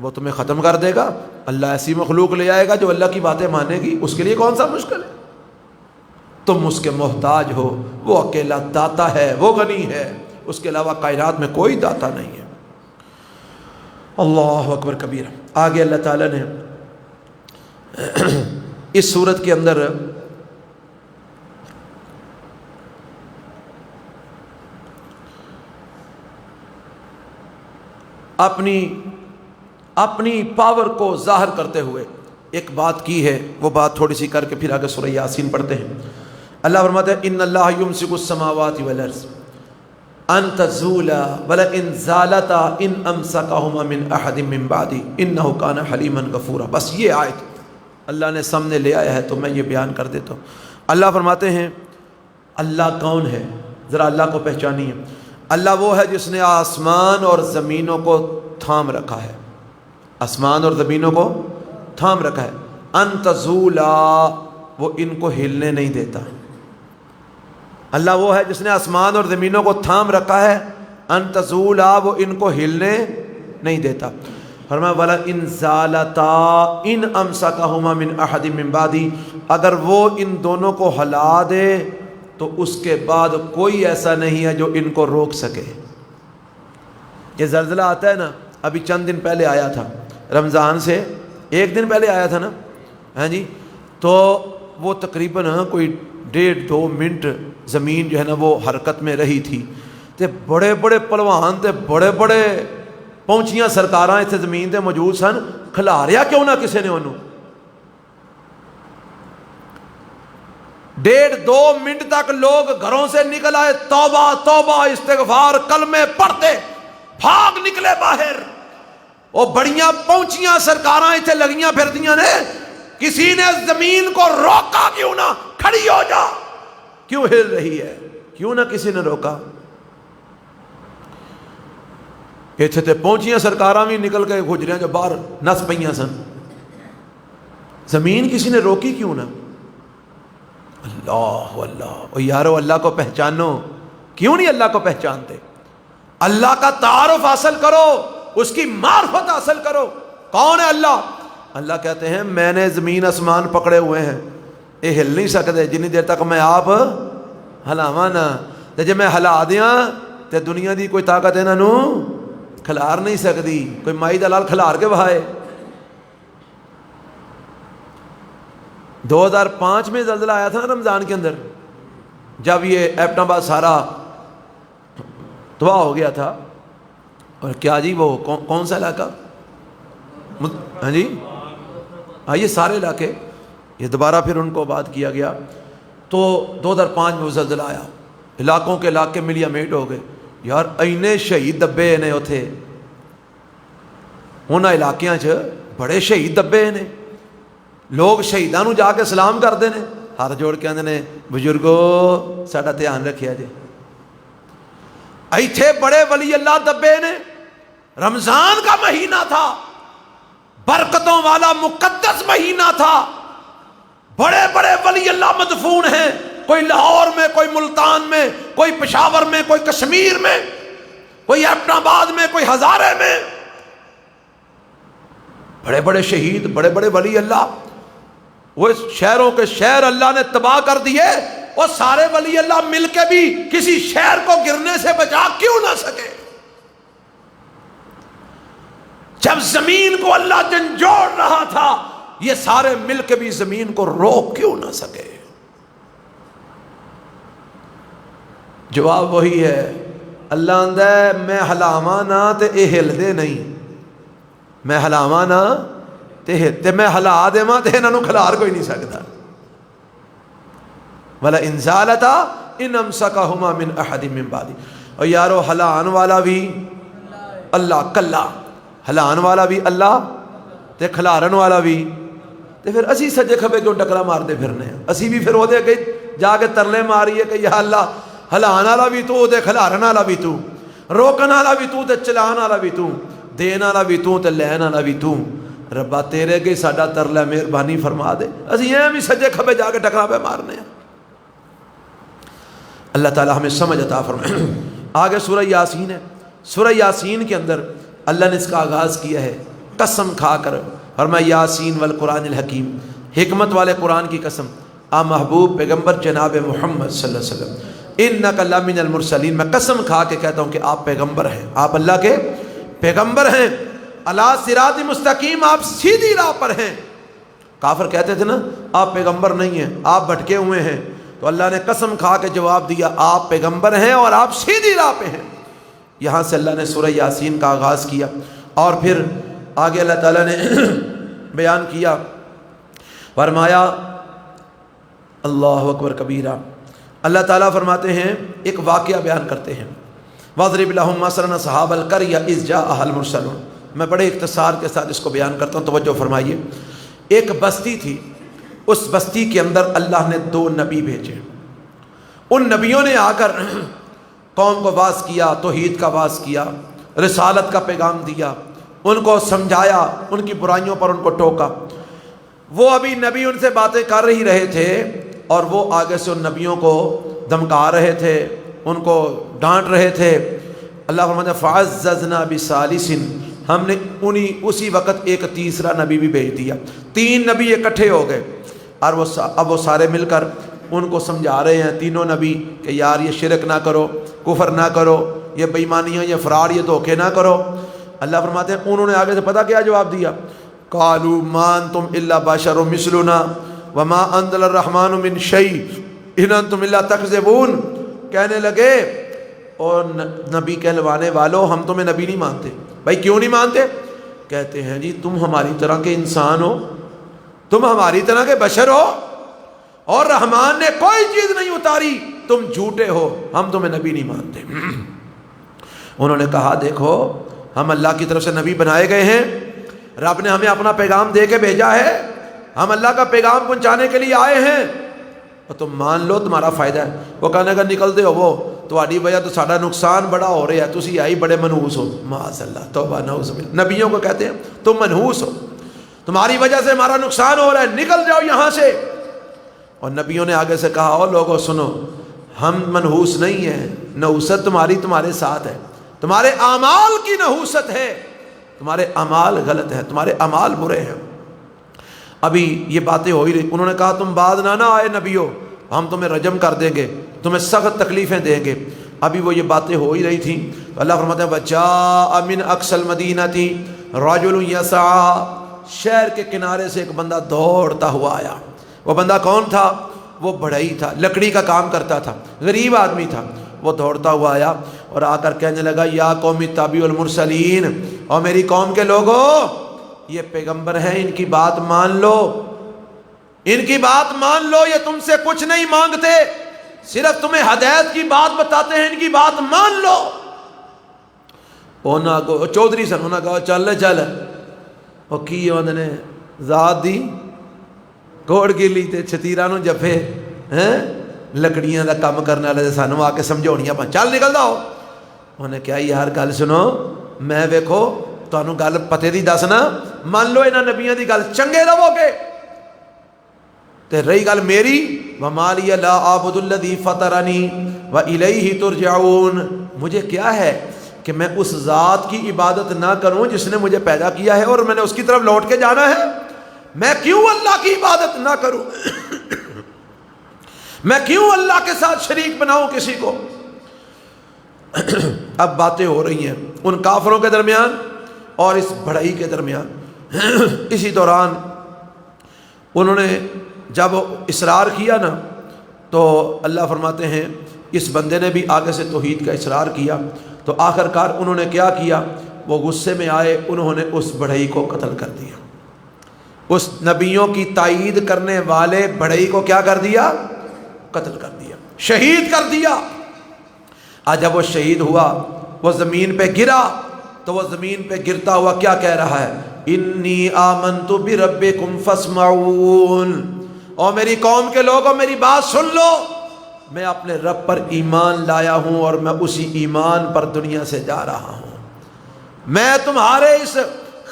وہ تمہیں ختم کر دے گا۔ اللہ ایسی مخلوق لے آئے گا جو اللہ کی باتیں مانے گی، اس کے لیے کون سا مشکل ہے؟ تم اس کے محتاج ہو، وہ اکیلا داتا ہے، وہ غنی ہے، اس کے علاوہ کائنات میں کوئی داتا نہیں ہے۔ اللہ اکبر کبیر۔ آگے اللہ تعالیٰ نے اس صورت کے اندر اپنی پاور کو ظاہر کرتے ہوئے ایک بات کی ہے، وہ بات تھوڑی سی کر کے پھر آگے سورہ یاسین پڑھتے ہیں۔ اللہ فرماتا ہے ان اللہ یمسک السماوات والارض ان تزولا ولئن زالتا ان امسکہما من احد من بعدی انہ کان حلیما غفورا۔ بس یہ آیت اللہ نے سامنے لے آیا ہے تو میں یہ بیان کر دیتا ہوں۔ اللہ فرماتے ہیں اللہ کون ہے؟ ذرا اللہ کو پہچانیے۔ اللہ وہ ہے جس نے آسمان اور زمینوں کو تھام رکھا ہے، آسمان اور زمینوں کو تھام رکھا ہے۔ ان تزولا، وہ ان کو ہلنے نہیں دیتا۔ اللہ وہ ہے جس نے آسمان اور زمینوں کو تھام رکھا ہے، ان تزولا، وہ ان کو ہلنے نہیں دیتا۔ فرمایا ولا ان زالتا ان امسکہما من احد من بعدی، اگر وہ ان دونوں کو ہلا دے تو اس کے بعد کوئی ایسا نہیں ہے جو ان کو روک سکے۔ یہ زلزلہ آتا ہے نا، ابھی چند دن پہلے آیا تھا، رمضان سے ایک دن پہلے آیا تھا نا، ہاں جی، تو وہ تقریباً کوئی 1.5-2 منٹ زمین جو ہے نا وہ حرکت میں رہی تھی، تے بڑے بڑے پلوان تے بڑے بڑے پہنچیاں سرکاراں اتنے زمین تے موجود سن، کھلاریا کیوں نہ کسی نے انہوں 1.5-2 منٹ تک لوگ گھروں سے نکل آئے، توبہ توبہ استغفار کلمے پڑھتے بھاگ نکلے باہر۔ وہ بڑیاں پہنچیاں سرکاراں اتنے لگیاں پھردیاں نے، کسی نے زمین کو روکا کیوں نہ، کھڑی ہو جا، کیوں ہل رہی ہے، کیوں نہ کسی نے روکا۔ اتنے تے پہنچیاں سرکاراں بھی نکل کے گجریاں جو باہر نس پئیاں سن، زمین کسی نے روکی کیوں نہ۔ اللہ اللہ، او یارو اللہ کو پہچانو، کیوں نہیں اللہ کو پہچانتے؟ اللہ کا تعارف حاصل کرو، اس کی معرفت حاصل کرو۔ کون ہے اللہ؟ اللہ کہتے ہیں میں نے زمین آسمان پکڑے ہوئے ہیں، یہ ہل نہیں سکتے جنی دیر تک میں آپ ہلاواں نہ، تے جے میں ہلا دیاں تے دنیا دی کوئی طاقت انہاں نوں کھلار نہیں سکتی، کوئی مائی دلال کھلار کے بہائے۔ 2005 میں زلزلہ آیا تھا نا رمضان کے اندر، جب یہ ایبٹ آباد سارا تباہ ہو گیا تھا، اور کیا جی وہ کون سا علاقہ، ہاں جی ہاں، یہ سارے علاقے یہ دوبارہ پھر ان کو آباد کیا گیا۔ تو 2005 میں وہ زلزلہ آیا، علاقوں کے علاقے ملیا میٹ ہو گئے۔ یار اینے شہید دبے نے اتھے، انہاں علاقیاں چ بڑے شہید دبے نے، لوگ شہیداں نو جا کے سلام کرتے ہیں، ہاتھ جوڑ کے آندے نے بزرگو ساڈا دھیان رکھیا جے۔ ایتھے بڑے ولی اللہ دبے نے، رمضان کا مہینہ تھا، برکتوں والا مقدس مہینہ تھا، بڑے بڑے ولی اللہ مدفون ہیں، کوئی لاہور میں، کوئی ملتان میں، کوئی پشاور میں، کوئی کشمیر میں، کوئی ایبٹ آباد میں، کوئی ہزارے میں، بڑے بڑے شہید، بڑے بڑے ولی اللہ۔ وہ شہروں کے شہر اللہ نے تباہ کر دیے، اور سارے ولی اللہ مل کے بھی کسی شہر کو گرنے سے بچا کیوں نہ سکے؟ جب زمین کو اللہ جھنجھوڑ رہا تھا، یہ سارے مل کے بھی زمین کو روک کیوں نہ سکے؟ جواب وہی ہے، اللہ آندا ہے میں ہلاواں نہ تے اے ہلدے نہیں، میں ہلاواں نہ تے میں ہلا دیواں تے انہاں نوں کھلار کوئی نہیں سکدا۔ ولا ان زالتا ان امسکہما من احد من بعد، اور یارو ہلان والا بھی اللہ، کلا ہلان والا بھی اللہ تے کھلارن والا بھی، تے پھر اسی سجے کھبے کیوں ٹکرا مار دے پھرنے ہیں؟ اسی بھی پھر وہ دے اگے جا کے ترلے ماریے کہ یا اللہ ہلان والا بھی تو تے کھلارن والا بھی تو، روکن والا بھی تو تے چلان والا بھی تو، دین والا بھی تو تے لین والا بھی تو، ربا تیرے اگے ساڈا ترلا مہربانی فرما دے، اسی ایں بھی سجے کھبے جا کے ٹکرا پہ مارنے ہیں۔ اللہ تعالی ہمیں سمجھ عطا فرمائے۔ آگے سورہ یاسین ہے، سورہ یاسین کے اندر اللہ نے اس کا آغاز کیا ہے قسم کھا کر، فرمایا یاسین والقرآن الحکیم، حکمت والے قرآن کی قسم، آ محبوب پیغمبر جناب محمد صلی اللہ علیہ وسلم، انک لمن المرسلین، میں قسم کھا کے کہتا ہوں کہ آپ پیغمبر ہیں، آپ اللہ کے پیغمبر ہیں، علی صراط مستقیم، آپ سیدھی راہ پر ہیں۔ کافر کہتے تھے نا آپ پیغمبر نہیں ہیں، آپ بھٹکے ہوئے ہیں، تو اللہ نے قسم کھا کے جواب دیا آپ پیغمبر ہیں اور آپ سیدھی راہ پہ ہیں۔ یہاں سے اللہ نے سورہ یاسین کا آغاز کیا، اور پھر آگے اللہ تعالیٰ نے بیان کیا، فرمایا اللہ اکبر کبیرہ، اللہ تعالیٰ فرماتے ہیں ایک واقعہ بیان کرتے ہیں، وَاضْرِبْ لَهُمْ مَثَلًا أَصْحَابَ الْقَرْيَةِ إِذْ جَاءَهَا الْمُرْسَلُونَ۔ میں بڑے اختصار کے ساتھ اس کو بیان کرتا ہوں، توجہ فرمائیے۔ ایک بستی تھی، اس بستی کے اندر اللہ نے 2 نبی بھیجے، ان نبیوں نے آ کر قوم کو واعظ کیا، توحید کا واعظ کیا، رسالت کا پیغام دیا، ان کو سمجھایا، ان کی برائیوں پر ان کو ٹوکا۔ وہ ابھی نبی ان سے باتیں کر ہی رہے تھے اور وہ آگے سے ان نبیوں کو دھمکا رہے تھے، ان کو ڈانٹ رہے تھے۔ اللہ فرماتا ہے فَعَزَّزْنَا بِثَالِثٍ، ہم نے اسی وقت ایک تیسرا نبی بھی بھیج دیا، 3 نبی اکٹھے ہو گئے، اور اب وہ سارے مل کر ان کو سمجھا رہے ہیں، تینوں نبی، کہ یار یہ شرک نہ کرو، کفر نہ کرو، یہ بےایمانیاں، یہ فراڈ، یہ دھوکے نہ کرو۔ اللہ فرماتے ہیں انہوں نے آگے سے پتہ کیا جواب دیا، قالوا ما انتم الا بشر مثلنا وما انزل الرحمن من شيء ان انتم الا تكذبون، کہنے لگے اور نبی کہلوانے والوں ہم تمہیں نبی نہیں مانتے۔ بھائی کیوں نہیں مانتے؟ کہتے ہیں جی تم ہماری طرح کے انسان ہو، تم ہماری طرح کے بشر ہو، اور رحمان نے کوئی چیز نہیں اتاری، تم جھوٹے ہو، ہم تمہیں نبی نہیں مانتے۔ انہوں نے کہا دیکھو ہم اللہ کی طرف سے نبی بنائے گئے ہیں، رب نے ہمیں اپنا پیغام دے کے بھیجا ہے، ہم اللہ کا پیغام پہنچانے کے لیے آئے ہیں، اور تم مان لو تمہارا فائدہ ہے۔ وہ کہنے کا نکلتے ہو وہ تہاڈی وجہ تو ساڈا نقصان بڑا ہو رہا ہے، تسی آئی بڑے منحوس ہو، معاذ اللہ، توبہ نعوذ باللہ۔ نبیوں کو کہتے ہیں تم منحوس ہو، تمہاری وجہ سے ہمارا نقصان ہو رہا ہے، نکل جاؤ یہاں سے۔ اور نبیوں نے آگے سے کہا او لوگوں سنو، ہم منحوس نہیں ہیں، نحوست تمہارے ساتھ ہے، تمہارے اعمال کی نحوست ہے، تمہارے اعمال غلط ہیں، تمہارے اعمال برے ہیں۔ ابھی یہ باتیں ہو ہی رہی، انہوں نے کہا تم بعد نہ آئے نبیوں، ہم تمہیں رجم کر دیں گے، تمہیں سخت تکلیفیں دیں گے۔ ابھی وہ یہ باتیں ہو ہی رہی تھیں تو اللہ فرماتا ہے وَجَاءَ مِنْ أَقْصَى الْمَدِينَةِ رَجُلٌ يَسْعَىٰ، شہر کے کنارے سے ایک بندہ دوڑتا ہوا آیا۔ وہ بندہ کون تھا؟ وہ بڑھئی تھا، لکڑی کا کام کرتا تھا، غریب آدمی تھا۔ وہ دوڑتا ہوا آیا اور آ کر کہنے لگا یا قوم اتبعوا المرسلین، اور میری قوم کے لوگوں یہ پیغمبر ہیں، ان کی بات مان لو، ان کی بات مان لو، یہ تم سے کچھ نہیں مانگتے، صرف تمہیں ہدایت کی بات بتاتے ہیں، ان کی بات مان لو۔ انہاں کو چودھری سن، انہاں کہا چل وہ کی انہوں نے ذات دی کوڑ گلی تے چھتیرا نو جفے ہیں لکڑیاں دا کام کرنے والے سانو آ کے سمجھاونیاں پا، چل نکلدا ہو۔ انہوں نے کہا یار گل سنو، میں ویکھو تانوں گل پتے دی دسنا، مان لو انہاں نبیاں دی گل، چنگے رہو گے، تے رہی گل میری وَمَا لِيَ لَا أَعْبُدُ الَّذِي فَطَرَنِي وَإِلَيْهِ تُرْجَعُونَ، مجھے کیا ہے کہ میں اس ذات کی عبادت نہ کروں جس نے مجھے پیدا کیا ہے اور میں نے اس کی طرف لوٹ کے جانا ہے، میں کیوں اللہ کی عبادت نہ کروں، میں کیوں اللہ کے ساتھ شریک بناؤں کسی کو۔ اب باتیں ہو رہی ہیں ان کافروں کے درمیان اور اس بڑھئی کے درمیان۔ اسی دوران انہوں نے جب اصرار کیا نا تو اللہ فرماتے ہیں اس بندے نے بھی آگے سے توحید کا اصرار کیا، تو آخر کار انہوں نے کیا کیا، وہ غصے میں آئے، انہوں نے اس بڑھئی کو قتل کر دیا۔ اس نبیوں کی تائید کرنے والے بڑھئی کو کیا کر دیا؟ قتل کر دیا، شہید کر دیا۔ آج جب وہ شہید ہوا، وہ زمین پہ گرا، تو وہ زمین پہ گرتا ہوا کیا کہہ رہا ہے؟ انی آمنت بربکم فاسمعون، اور میری قوم کے لوگوں میری بات سن لو، میں اپنے رب پر ایمان لایا ہوں اور میں اسی ایمان پر دنیا سے جا رہا ہوں۔ میں تمہارے اس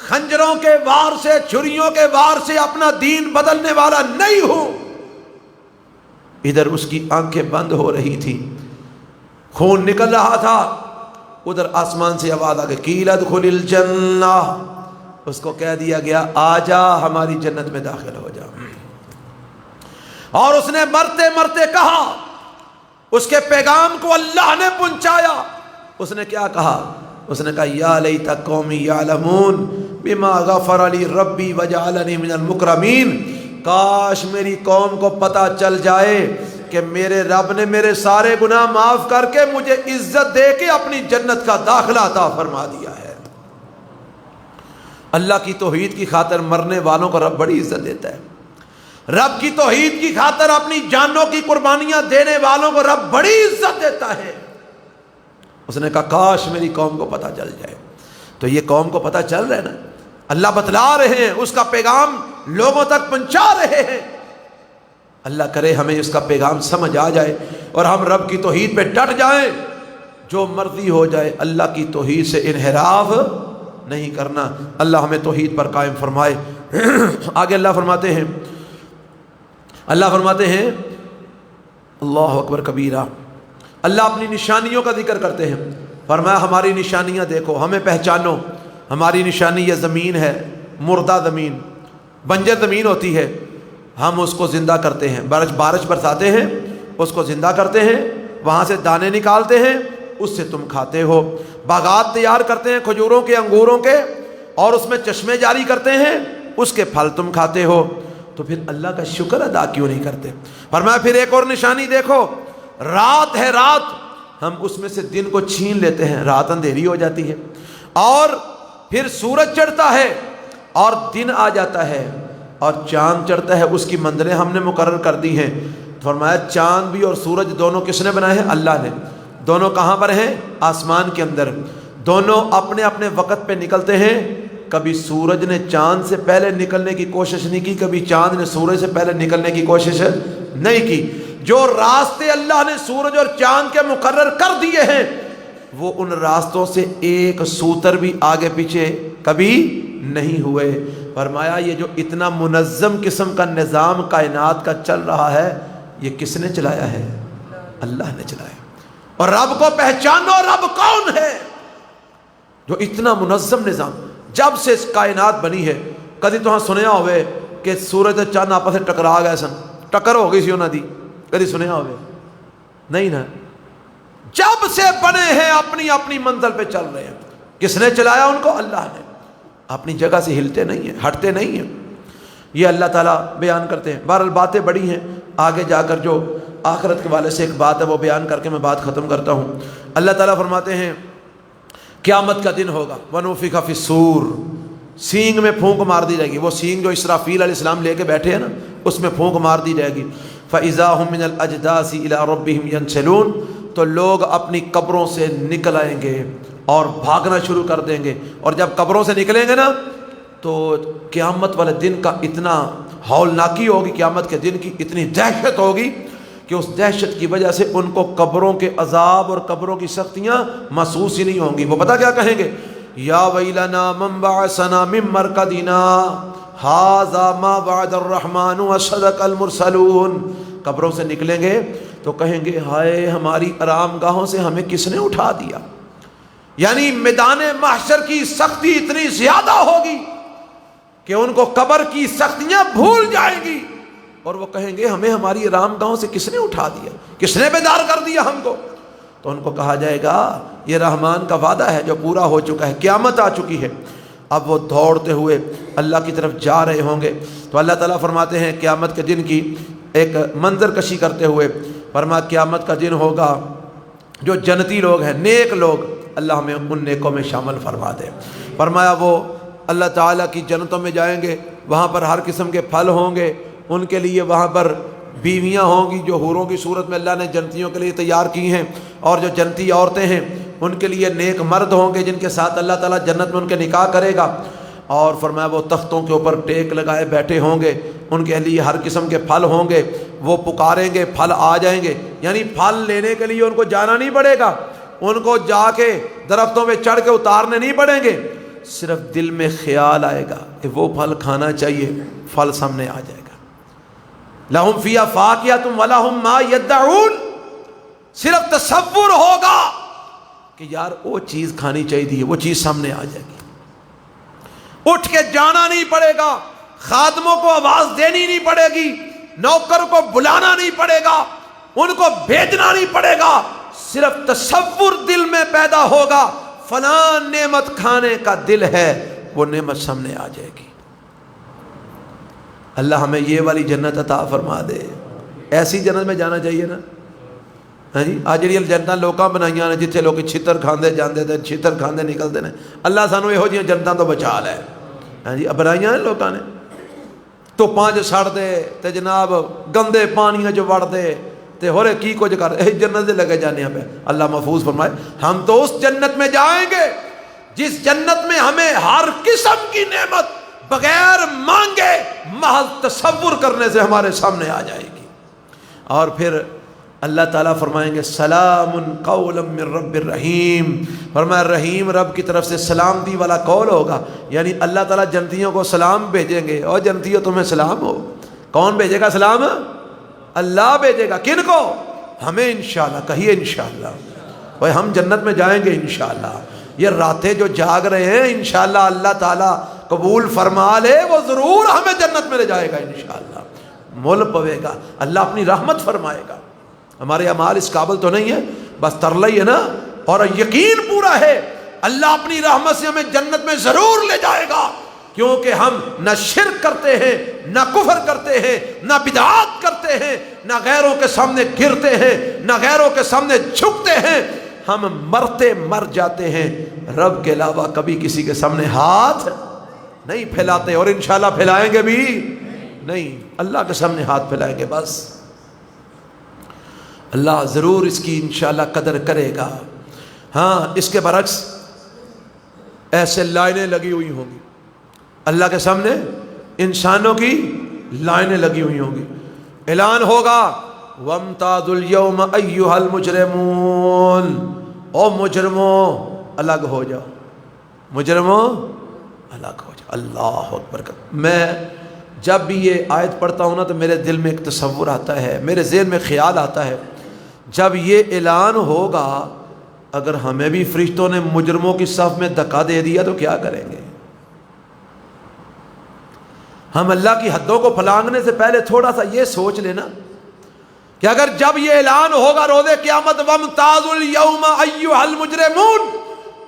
خنجروں کے وار سے، چھریوں کے وار سے اپنا دین بدلنے والا نہیں ہوں۔ ادھر اس کی آنکھیں بند ہو رہی تھی، خون نکل رہا تھا، ادھر آسمان سے آواز آ گئی، قیل ادخل الجنہ، اس کو کہہ دیا گیا آجا ہماری جنت میں داخل ہو جا۔ اور اس نے مرتے مرتے کہا، اس کے پیغام کو اللہ نے پہنچایا۔ اس نے کیا کہا؟ اس نے کہا یا لیت قومی یعلمون بما غفر لی ربی وجعلنی من المکرمین، کاش میری قوم کو پتہ چل جائے کہ میرے رب نے میرے سارے گناہ معاف کر کے مجھے عزت دے کے اپنی جنت کا داخلہ عطا فرما دیا ہے۔ اللہ کی توحید کی خاطر مرنے والوں کو رب بڑی عزت دیتا ہے، رب کی توحید کی خاطر اپنی جانوں کی قربانیاں دینے والوں کو رب بڑی عزت دیتا ہے۔ اس نے کہا کاش میری قوم کو پتہ چل جائے۔ تو یہ قوم کو پتہ چل رہا ہے نا، اللہ بتلا رہے ہیں، اس کا پیغام لوگوں تک پہنچا رہے ہیں۔ اللہ کرے ہمیں اس کا پیغام سمجھ آ جائے اور ہم رب کی توحید پہ ڈٹ جائیں، جو مرضی ہو جائے اللہ کی توحید سے انحراف نہیں کرنا۔ اللہ ہمیں توحید پر قائم فرمائے۔ آگے اللہ فرماتے ہیں، اللہ اکبر کبیرہ، اللہ اپنی نشانیوں کا ذکر کرتے ہیں۔ فرمایا ہماری نشانیاں دیکھو، ہمیں پہچانو۔ ہماری نشانی یہ زمین ہے، مردہ زمین، بنجر زمین ہوتی ہے، ہم اس کو زندہ کرتے ہیں، بارش برساتے ہیں، اس کو زندہ کرتے ہیں، وہاں سے دانے نکالتے ہیں، اس سے تم کھاتے ہو۔ باغات تیار کرتے ہیں کھجوروں کے، انگوروں کے، اور اس میں چشمے جاری کرتے ہیں، اس کے پھل تم کھاتے ہو۔ تو پھر اللہ کا شکر ادا کیوں نہیں کرتے؟ فرمایا پھر ایک اور نشانی دیکھو، رات ہے، رات ہم اس میں سے دن کو چھین لیتے ہیں، رات اندھیری ہو جاتی ہے، اور پھر سورج چڑھتا ہے اور دن آ جاتا ہے، اور چاند چڑھتا ہے، اس کی منزلیں ہم نے مقرر کر دی ہیں۔ فرمایا چاند بھی اور سورج دونوں کس نے بنائے ہیں؟ اللہ نے۔ دونوں کہاں پر ہیں؟ آسمان کے اندر۔ دونوں اپنے اپنے وقت پہ نکلتے ہیں، کبھی سورج نے چاند سے پہلے نکلنے کی کوشش نہیں کی، کبھی چاند نے سورج سے پہلے نکلنے کی کوشش نہیں کی۔ جو راستے اللہ نے سورج اور چاند کے مقرر کر دیے ہیں، وہ ان راستوں سے ایک سوتر بھی آگے پیچھے کبھی نہیں ہوئے۔ فرمایا یہ جو اتنا منظم قسم کا نظام کائنات کا چل رہا ہے، یہ کس نے چلایا ہے؟ اللہ نے چلایا۔ اور رب کو پہچانو، رب کون ہے جو اتنا منظم نظام، جب سے اس کائنات بنی ہے، کدی تو ہاں سنیا ہوئے کہ سورج اور چاند آپس سے ٹکرا گئے سن، ٹکر ہو گئی سی انہوں دی، کدی سنیا ہوئے؟ نہیں نا۔ جب سے بنے ہیں اپنی اپنی منزل پہ چل رہے ہیں۔ کس نے چلایا ان کو؟ اللہ نے۔ اپنی جگہ سے ہلتے نہیں ہیں، ہٹتے نہیں ہیں۔ یہ اللہ تعالیٰ بیان کرتے ہیں۔ بہرحال باتیں بڑی ہیں، آگے جا کر جو آخرت کے والے سے ایک بات ہے وہ بیان کر کے میں بات ختم کرتا ہوں۔ اللہ تعالیٰ فرماتے ہیں قیامت کا دن ہوگا، وَنُفِخَ فِي الصُّورِ، سینگ میں پھونک مار دی جائے گی۔ وہ سینگ جو اسرافیل علیہ السلام لے کے بیٹھے ہیں نا، اس میں پھونک مار دی جائے گی۔ فَإِذَا هُم مِّنَ الْأَجْدَاثِ إِلَىٰ رَبِّهِمْ يَنْسِلُونَ، تو لوگ اپنی قبروں سے نکل آئیں گے اور بھاگنا شروع کر دیں گے۔ اور جب قبروں سے نکلیں گے نا، تو قیامت والے دن کا اتنا ہولناکی ہوگی، قیامت کے دن کی اتنی دہشت ہوگی کہ اس دہشت کی وجہ سے ان کو قبروں کے عذاب اور قبروں کی سختیاں محسوس ہی نہیں ہوں گی۔ وہ پتہ کیا کہیں گے؟ یا ویلنا من بعثنا من مرقدنا ھذا ما وعد الرحمن وصدق المرسلون۔ قبروں سے نکلیں گے تو کہیں گے ہائے ہماری آرام گاہوں سے ہمیں کس نے اٹھا دیا۔ یعنی میدان محشر کی سختی اتنی زیادہ ہوگی کہ ان کو قبر کی سختیاں بھول جائیں گی، اور وہ کہیں گے ہمیں ہماری آرام گاہوں سے کس نے اٹھا دیا، کس نے بیدار کر دیا ہم کو۔ تو ان کو کہا جائے گا یہ رحمان کا وعدہ ہے جو پورا ہو چکا ہے، قیامت آ چکی ہے۔ اب وہ دوڑتے ہوئے اللہ کی طرف جا رہے ہوں گے۔ تو اللہ تعالیٰ فرماتے ہیں قیامت کے دن کی ایک منظر کشی کرتے ہوئے، فرمایا قیامت کا دن ہوگا، جو جنتی لوگ ہیں، نیک لوگ، اللہ ہمیں ان نیکوں میں شامل فرما دے۔ فرمایا وہ اللہ تعالیٰ کی جنتوں میں جائیں گے، وہاں پر ہر قسم کے پھل ہوں گے، ان کے لیے وہاں پر بیویاں ہوں گی جو حوروں کی صورت میں اللہ نے جنتیوں کے لیے تیار کی ہیں، اور جو جنتی عورتیں ہیں ان کے لیے نیک مرد ہوں گے جن کے ساتھ اللہ تعالیٰ جنت میں ان کے نکاح کرے گا۔ اور فرمایا وہ تختوں کے اوپر ٹیک لگائے بیٹھے ہوں گے، ان کے لیے ہر قسم کے پھل ہوں گے، وہ پکاریں گے پھل آ جائیں گے، یعنی پھل لینے کے لیے ان کو جانا نہیں پڑے گا، ان کو جا کے درختوں پہ چڑھ کے اتارنے نہیں پڑیں گے، صرف دل میں خیال آئے گا کہ وہ پھل کھانا چاہیے، پھل سامنے آ جائے گا۔ لہم فیہا فاکہۃ ولہم ما یدعون، صرف تصور ہوگا کہ یار وہ چیز کھانی چاہیے، وہ چیز سامنے آ جائے گی، اٹھ کے جانا نہیں پڑے گا، خادموں کو آواز دینی نہیں پڑے گی، نوکر کو بلانا نہیں پڑے گا، ان کو بھیجنا نہیں پڑے گا، صرف تصور دل میں پیدا ہوگا، فلاں نعمت کھانے کا دل ہے، وہ نعمت سامنے آ جائے گی۔ اللہ ہمیں یہ والی جنت عطا فرما دے، ایسی جنت میں جانا چاہیے نا۔ ہاں جی، آج جڑی جنتاں لوکاں بنائیاں نے جتھے لوگ چھتر کھاندے جاندے تے چھتر کھاندے نکلتے ہیں، اللہ سانو یہو جہاں جنتاں تو بچا لے۔ ہاں جی، بنائیاں نے لوکاں نے، دھوپاں چ سڑ دے تے جناب گندے پانیاں چ وڑ دے تے ہورے کی کچھ کر جنت دے لگے جانے پہ۔ اللہ محفوظ فرمائے ہم تو اس جنت میں جائیں گے جس جنت میں ہمیں ہر قسم کی نعمت بغیر مانگے محض تصور کرنے سے ہمارے سامنے آ جائے گی۔ اور پھر اللہ تعالیٰ فرمائیں گے سلام قولا من رب الرحیم، فرمایا رحیم رب کی طرف سے سلامتی والا قول ہوگا، یعنی اللہ تعالیٰ جنتیوں کو سلام بھیجیں گے، اور جنتیوں تمہیں سلام ہو۔ کون بھیجے گا سلام؟ اللہ بھیجے گا۔ کن کو؟ ہمیں انشاءاللہ، کہیے انشاءاللہ، بھائی ہم جنت میں جائیں گے انشاءاللہ۔ یہ راتیں جو جاگ رہے ہیں انشاءاللہ اللہ تعالیٰ قبول فرما لے، وہ ضرور ہمیں جنت میں لے جائے گا انشاءاللہ، مول پوے گا، اللہ اپنی رحمت فرمائے گا۔ ہمارے اعمال اس قابل تو نہیں ہے، بس ترلا ہی ہے نا، اور یقین پورا ہے اللہ اپنی رحمت سے ہمیں جنت میں ضرور لے جائے گا، کیونکہ ہم نہ شرک کرتے ہیں، نہ کفر کرتے ہیں، نہ بدعات کرتے ہیں، نہ غیروں کے سامنے گرتے ہیں، نہ غیروں کے سامنے جھکتے ہیں، ہم مرتے مر جاتے ہیں، رب کے علاوہ کبھی کسی کے سامنے ہاتھ نہیں پھیلاتے، اور انشاءاللہ پھیلائیں گے بھی نہیں، اللہ کے سامنے ہاتھ پھیلائیں گے بس۔ اللہ ضرور اس کی انشاءاللہ قدر کرے گا۔ ہاں اس کے برعکس ایسے لائنیں لگی ہوئی ہوں گی اللہ کے سامنے، انسانوں کی لائنیں لگی ہوئی ہوں گی، اعلان ہوگا وَامْتَازُوا الْيَوْمَ أَيُّهَا الْمُجْرِمُونَ، او مجرموں الگ ہو جاؤ، مجرموں الگ ہو جاؤ۔ اللہ اکبر۔ میں جب بھی یہ آیت پڑھتا ہوں نا تو میرے دل میں ایک تصور آتا ہے، میرے ذہن میں خیال آتا ہے، جب یہ اعلان ہوگا اگر ہمیں بھی فرشتوں نے مجرموں کی صف میں دھکا دے دیا تو کیا کریں گے؟ ہم اللہ کی حدوں کو پھلانگنے سے پہلے تھوڑا سا یہ سوچ لینا کہ اگر جب یہ اعلان ہوگا روز قیامت وَامْتَازُوا الْيَوْمَ أَيُّهَا الْمُجْرِمُونَ،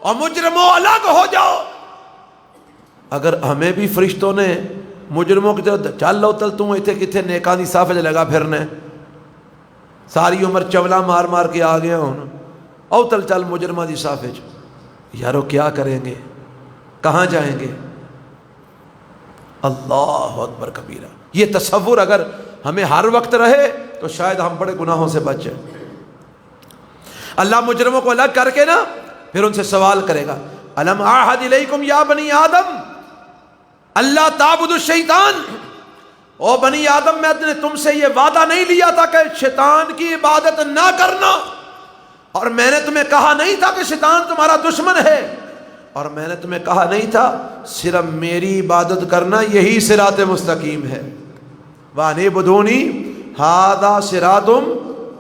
اور مجرموں الگ ہو جاؤ، اگر ہمیں بھی فرشتوں نے مجرموں کی طرف چل لو تل تم اتنے کتنے نیکاں دی صف لگا پھرنے، ساری عمر چولا مار مار کے آ گیا ہوں، او تل چل مجرمہ دی صف، یارو کیا کریں گے، کہاں جائیں گے؟ اللہ اکبر کبیرہ۔ یہ تصور اگر ہمیں ہر وقت رہے تو شاید ہم بڑے گناہوں سے بچ جائیں۔ اللہ مجرموں کو الگ کر کے نا پھر ان سے سوال کرے گا الم اعہد الیکم یا بنی آدم اللہ تعبدوا الشیطان، او بنی آدم میں نے تم سے یہ وعدہ نہیں لیا تھا کہ شیطان کی عبادت نہ کرنا، اور میں نے تمہیں کہا نہیں تھا کہ شیطان تمہارا دشمن ہے، اور میں نے تمہیں کہا نہیں تھا صرف میری عبادت کرنا یہی صراط مستقیم ہے، وَانِعْبُدُونِی ہَذَا صِرَاطٌ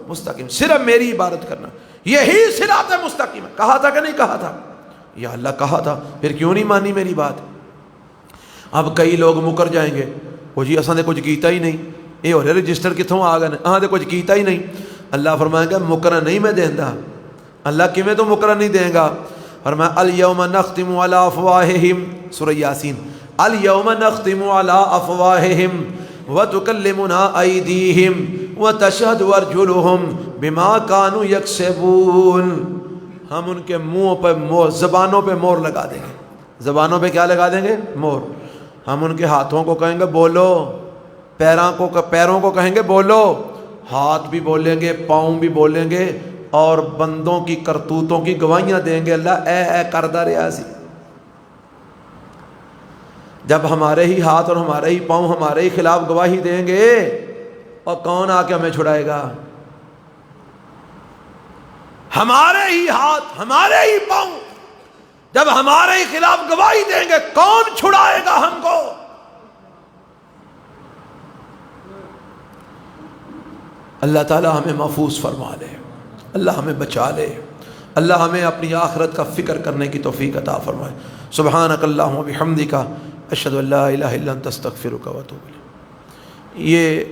مستقیم، صرف میری عبادت کرنا یہی صراط مستقیم ہے۔ کہا تھا کہ نہیں کہا تھا؟ یا اللہ کہا تھا، پھر کیوں نہیں مانی میری بات؟ اب کئی لوگ مکر جائیں گے، وہ جی اساں نے کچھ کیتا ہی نہیں، یہ ہو رہے رجسٹر کتوں آ گئے، ہاں تو کچھ کیتا ہی نہیں۔ اللہ فرمائے گا مکرہ نہیں میں دیندا، اللہ کیویں تو مکرہ نہیں دیں گا؟ فرمایا الیوم نختم علی افواہہم، سورہ یاسین، الیوم نختم علی افواہہم وتکلمنا ایدیہم وتشهد أرجلهم بما كانوا يكسبون. ہم ان کے منہوں پہ مور، زبانوں پہ مور لگا دیں گے. زبانوں پہ کیا لگا دیں گے؟ مور. ہم ان کے ہاتھوں کو کہیں گے بولو، پیروں کو کہیں گے بولو. ہاتھ بھی بولیں گے، پاؤں بھی بولیں گے، اور بندوں کی کرتوتوں کی گواہیاں دیں گے. اللہ اے کردہ ریاضی. جب ہمارے ہی ہاتھ اور ہمارے ہی پاؤں ہمارے ہی خلاف گواہی دیں گے، اور کون آ کے ہمیں چھڑائے گا؟ ہمارے ہی ہاتھ ہمارے ہی پاؤں جب ہمارے ہی خلاف گواہی دیں گے، کون چھڑائے گا ہم کو؟ اللہ تعالی ہمیں محفوظ فرما لے، اللہ ہمیں بچا لے، اللہ ہمیں اپنی آخرت کا فکر کرنے کی توفیق عطا فرمائے. سبحانک اللہم و بحمدک، اشہد ان لا الہ الا انت، استغفرک و اتوب الیک. یہ